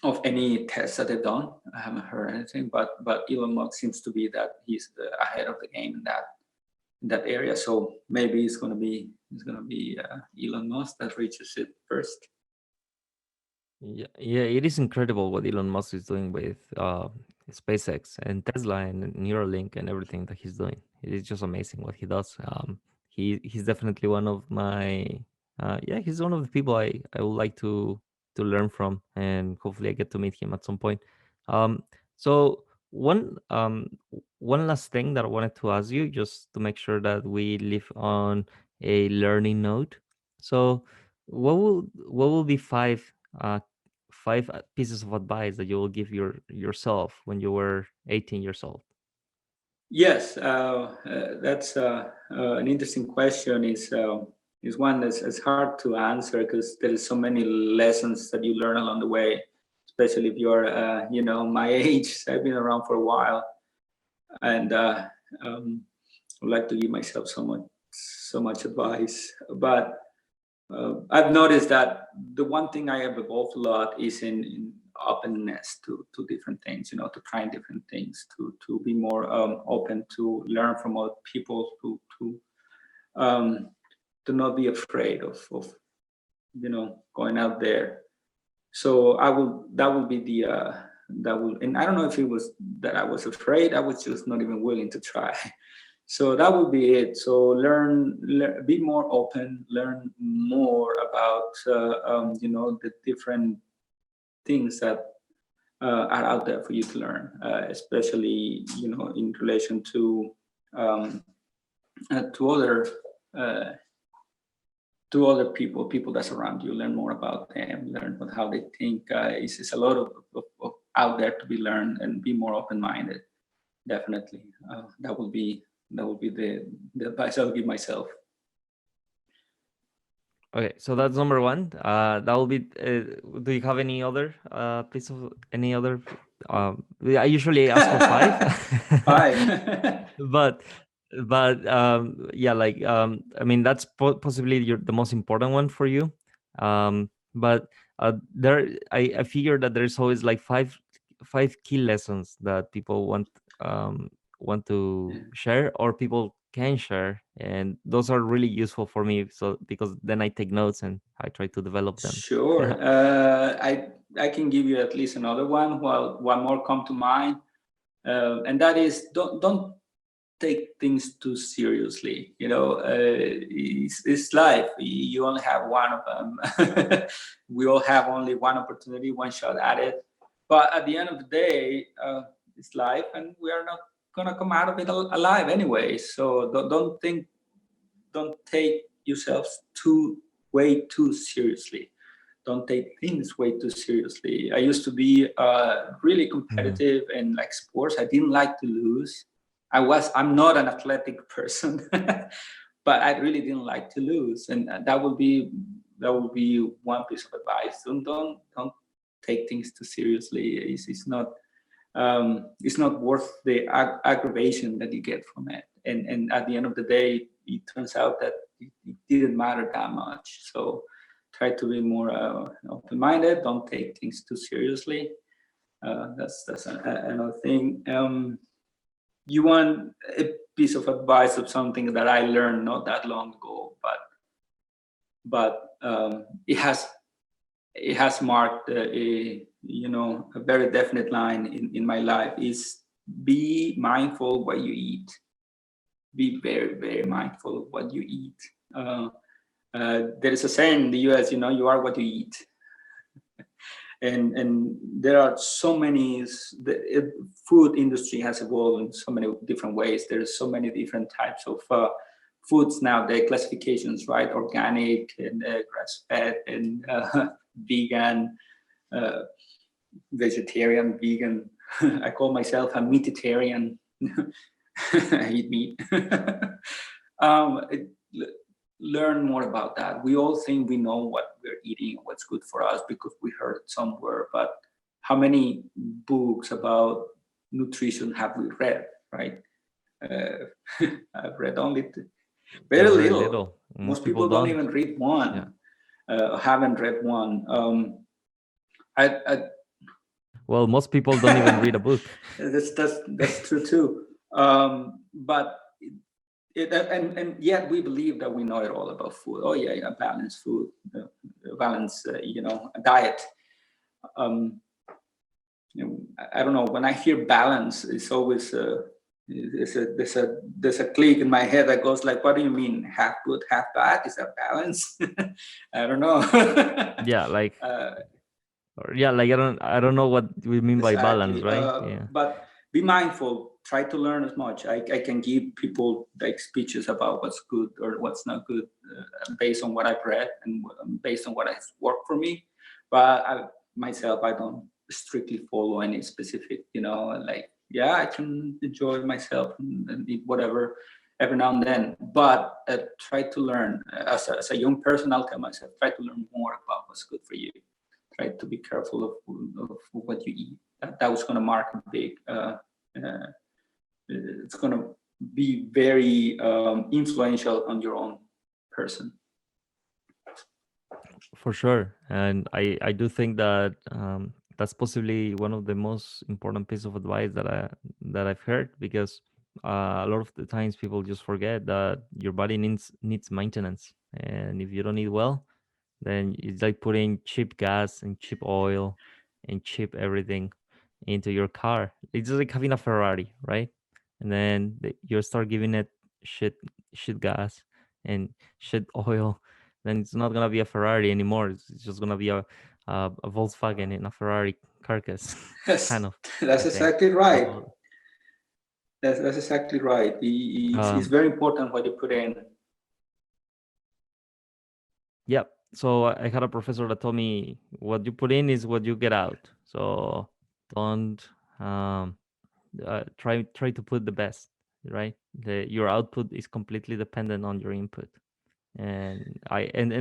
of any tests that they've done. I haven't heard anything, but Elon Musk seems to be that he's ahead of the game in that area. So maybe it's gonna be Elon Musk that reaches it first. Yeah, yeah, it is incredible what Elon Musk is doing with SpaceX and Tesla and Neuralink and everything that he's doing. It is just amazing what he does. He's definitely one of my yeah, he's one of the people I would like to learn from, and hopefully I get to meet him at some point. Um, so one last thing that I wanted to ask you, just to make sure that we live on a learning note. So what will be five pieces of advice that you will give yourself when you were 18 years old? Yes, that's an interesting question. Is one that's hard to answer because there is so many lessons that you learn along the way, especially if you're my age. I've been around for a while, and um, I would like to give myself so much advice. But I've noticed that the one thing I have evolved a lot is in openness to different things, to trying different things, to be more open to learn from other people, um, to not be afraid of going out there. So that will be that will, and I don't know if it was that I was afraid. I was just not even willing to try. So that would be it. So be more open, learn more about the different things that are out there for you to learn, especially in relation um, uh, to other people that surround you. Learn more about them, learn about how they think. It's a lot of out there to be learned, and be more open minded. Definitely, that will be the advice I'll give myself. Okay, so that's number one. That will be. Do you have any other any other? I usually ask for five, Five. but yeah, like I mean that's possibly the most important one for you. But I figure that there's always like five key lessons that people want to share, or people can share, and those are really useful for me, so because then I take notes and I try to develop them. Sure. I can give you at least another one. Well, one more come to mind, and that is don't take things too seriously. It's life. You only have one of them. We all have only one opportunity, one shot at it. But at the end of the day, it's life, and we are not gonna come out of it alive anyway. So don't take yourselves way too seriously. Don't take things way too seriously. I used to be really Mhm. competitive in like sports. I didn't like to lose. I'm not an athletic person, but I really didn't like to lose, and that will be one piece of advice. Don't take things too seriously. It's not worth the aggravation that you get from it. And at the end of the day, it turns out that it didn't matter that much. So try to be more open-minded. Don't take things too seriously. Another thing. You want a piece of advice of something that I learned not that long ago, but it has marked a very definite line in my life is be mindful what you eat. Be very, very mindful of what you eat. There is a saying in the US, you are what you eat. And there are so many, the food industry has evolved in so many different ways. There's so many different types of foods now, the classifications, right? Organic and grass-fed and vegan, uh, vegetarian, vegan. I call myself a meatitarian. I eat meat. um, it, Learn more about that. We all think we know what we're eating, what's good for us because we heard it somewhere. But how many books about nutrition have we read, right? Uh, I've read only very Very little. little. Most Most people people don't don't. even read Yeah. one. Haven't read one. I Well, most people don't even read a book. That's true too. But and yet we believe that we know it all about food. Oh yeah, yeah, balanced food, balanced, a diet. Um, I don't know. When I hear balance, it's always there's a click in my head that goes like, "What do you mean half good, half bad? Is that balance?" I don't know. Yeah, like uh, yeah, like I don't know what we mean by balance, Exactly. right? Yeah. But be mindful. Try to learn as much. I can give people like speeches about what's good or what's not good based on what I've read and based on what has worked for me. But myself, I don't strictly follow any specific, like, yeah, I can enjoy myself and eat whatever every now and then. But try to learn as a young person, I'll tell myself, try to learn more about what's good for you. Try to be careful of what you eat. That was going to mark a big. It's going to be very influential on your own person. For sure, and I do think that that's possibly one of the most important pieces of advice that I've heard, because a lot of the times people just forget that your body needs maintenance, and if you don't eat well, then it's like putting cheap gas and cheap oil and cheap everything into your car. It's just like having a Ferrari, right? And then you start giving it shit shit gas and shit oil, then it's not gonna be a Ferrari anymore. It's just gonna be a Volkswagen in a Ferrari carcass, kind Yes, of that's the same. exactly right. So That's exactly right. It's um, very important what you put in. yeah. So I had a professor that told me what you put in is what you get out. So don't um, try to put the best, right? Your output is completely dependent on your input. And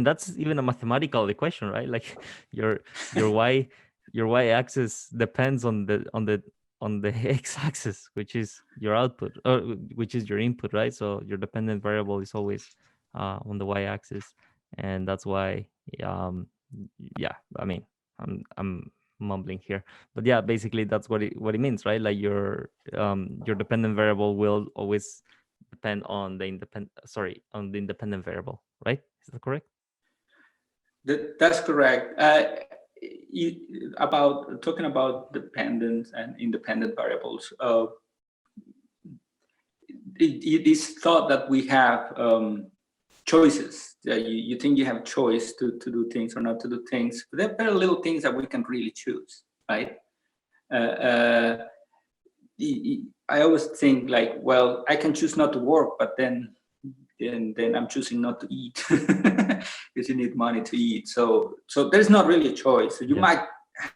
that's even a mathematical equation, right? Like your your y your y-axis depends on the x-axis, which is your output, or which is your input, right? So your dependent variable is always on the y-axis, and that's why um yeah, I mean, I'm mumbling here, but yeah, basically that's what it means, right? Like your dependent variable will always depend on the independent variable, right? Is that correct? That's correct. About talking about dependent and independent variables. It is thought that we have choices. You think you have choice to do things or not to do things. But there are very little things that we can really choose, right? Uh, uh, I always think like, well, I can choose not to work, but then I'm choosing not to eat because you need money to eat. So there's not really a choice. So you Yeah. might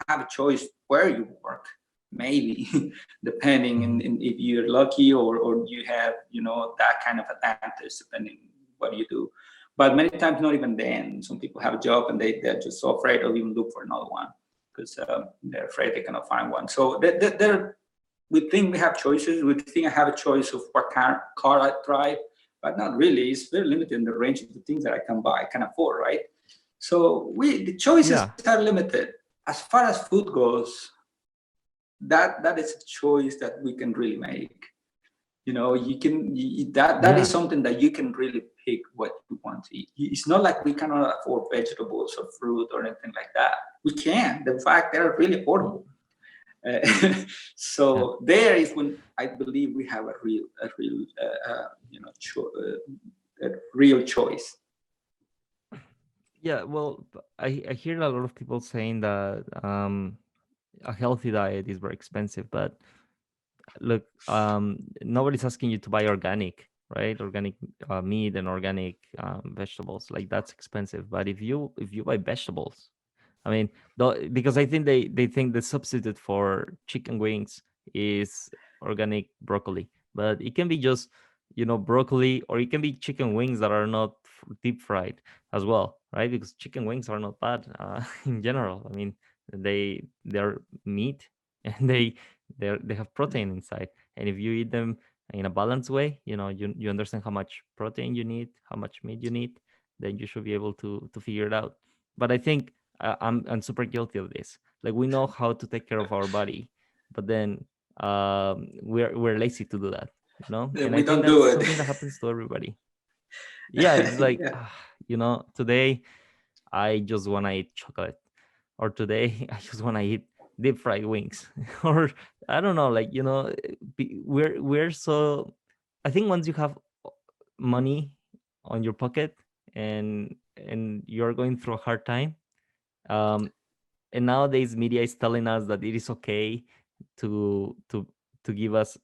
have a choice where you work, maybe, depending Hmm. in if you're lucky or you have that kind of advantage depending what you do. But many times not even then. Some people have a job and they're just so afraid of even look for another one because they're afraid they cannot find one. So we think we have choices. We think I have a choice of what car I drive, but not really. It's very limited in the range of the things that I can buy, can afford, right? So the choices Yeah. are limited. As far as food goes, that is a choice that we can really make. That is Yeah. something that you can really pick what you want to eat. It's not like we cannot afford vegetables or fruit or anything like that. We can. In fact, they're really y- affordable. Yeah. So there is when I believe we have a real choice. Yeah. Well, I hear a lot of people saying that a healthy diet is very expensive, but look, nobody's asking you to buy organic, right? Organic meat and organic vegetables, like that's expensive. But if you buy vegetables, I mean, because I think they think the substitute for chicken wings is organic broccoli, but it can be just broccoli, or it can be chicken wings that are not deep fried as well, right? Because chicken wings are not bad in general. I mean, they're meat and they have protein inside, and if you eat them in a balanced way, you understand how much protein you need, how much meat you need, then you should be able to figure it out. But I think I'm super guilty of this. Like we know how to take care of our body, but then we're lazy to do that, you know. And I We think don't that's do it. something that happens to everybody. Yeah, it's like Yeah. you know, today I just want to eat chocolate, or today I just want to eat deep fried wings, or I don't know, like you know, we're so. I think once you have money on your pocket and you're going through a hard time, um, and nowadays media is telling us that it is okay to to to give us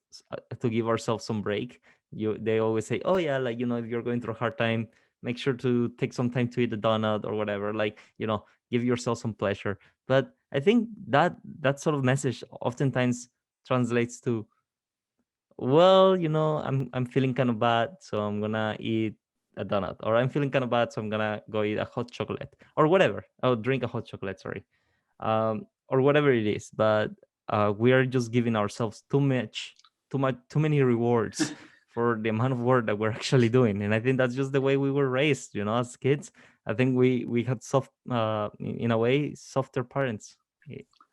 to give ourselves some break. They always say, oh yeah, like you know, if you're going through a hard time, make sure to take some time to eat a donut or whatever, like you know, give yourself some pleasure. But I think that sort of message oftentimes translates to, well, you know, I'm feeling kind of bad, so I'm gonna eat a donut, or I'm feeling kind of bad, so I'm gonna go eat a hot chocolate or whatever, or drink a hot chocolate, sorry, or whatever it is. But we are just giving ourselves too many rewards for the amount of work that we're actually doing. And I think that's just the way we were raised, you know, as kids. I think we had soft, in a way, softer parents.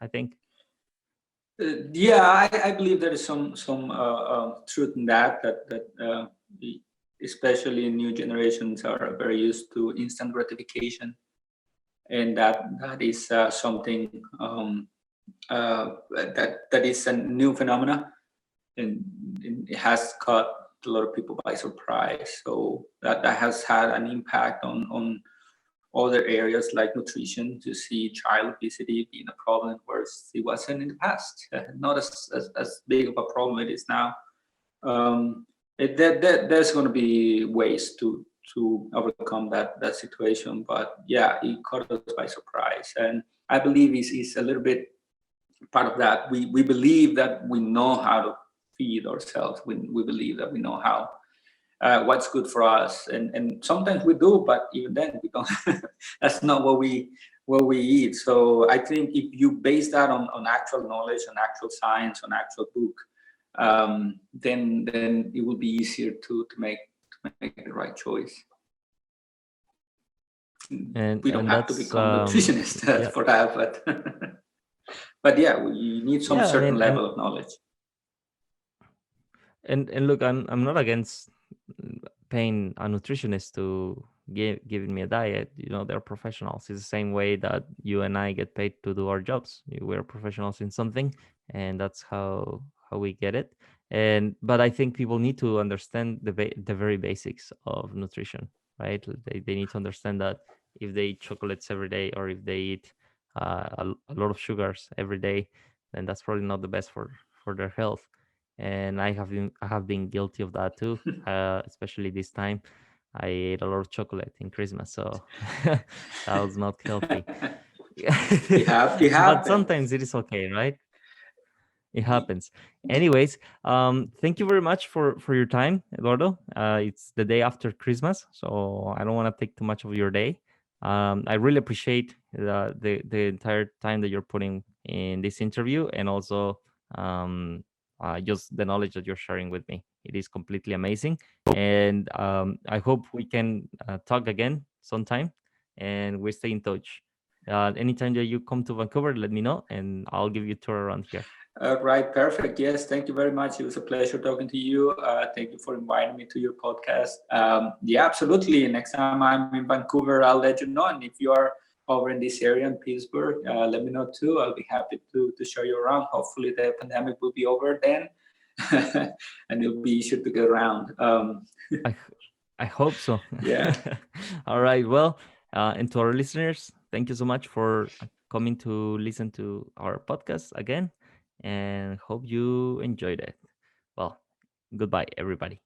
I think. Yeah, I believe there is some truth in that. Especially new generations are very used to instant gratification, and that is something that is a new phenomena, and it has caught a lot of people by surprise. So that has had an impact on other areas like nutrition. To see child obesity being a problem, whereas it wasn't in the past, not as big of a problem it is now. um, there's going to be ways to overcome that situation, but yeah, it caught us by surprise, and I believe is a little bit part of that. We believe that we know how to feed ourselves. We believe that we know how, what's good for us, and sometimes we do, but even then we don't. That's not what we eat. So I think if you base that on actual knowledge, on actual science, on actual book, then it will be easier to make the right choice. We don't And have to that's become nutritionists yeah, for that, but but yeah, we need some yeah. I certain mean, level of knowledge. and look, I'm not against paying a nutritionist to giving me a diet. You know, they're professionals. It's the same way that you and I get paid to do our jobs. We're professionals in something, and that's how we get it. And but I think people need to understand the very basics of nutrition, right? They need to understand that if they eat chocolates every day, or if they eat a lot of sugars every day, then that's probably not the best for their health. And I have been guilty of that too, especially this time. I ate a lot of chocolate in Christmas, so that was not healthy. It But happens. sometimes it is okay, right? It happens. Anyways, thank you very much for your time, Eduardo. It's the day after Christmas, so I don't want to take too much of your day. I really appreciate the entire time that you're putting in this interview, and also just the knowledge that you're sharing with me. It is completely amazing, and I hope we can talk again sometime, and we stay in touch. Anytime that you come to Vancouver, let me know, and I'll give you a tour around here. Right, perfect. Yes, thank you very much. It was a pleasure talking to you. Thank you for inviting me to your podcast. Yeah, absolutely. Next time I'm in Vancouver, I'll let you know. And if you are over in this area in Pittsburgh, let me know too. I'll be happy to show you around. Hopefully, the pandemic will be over then, and it'll be easier to get around. I I hope so. Yeah. All right. Well, and to our listeners, thank you so much for coming to listen to our podcast again, and hope you enjoyed it. Well, goodbye, everybody.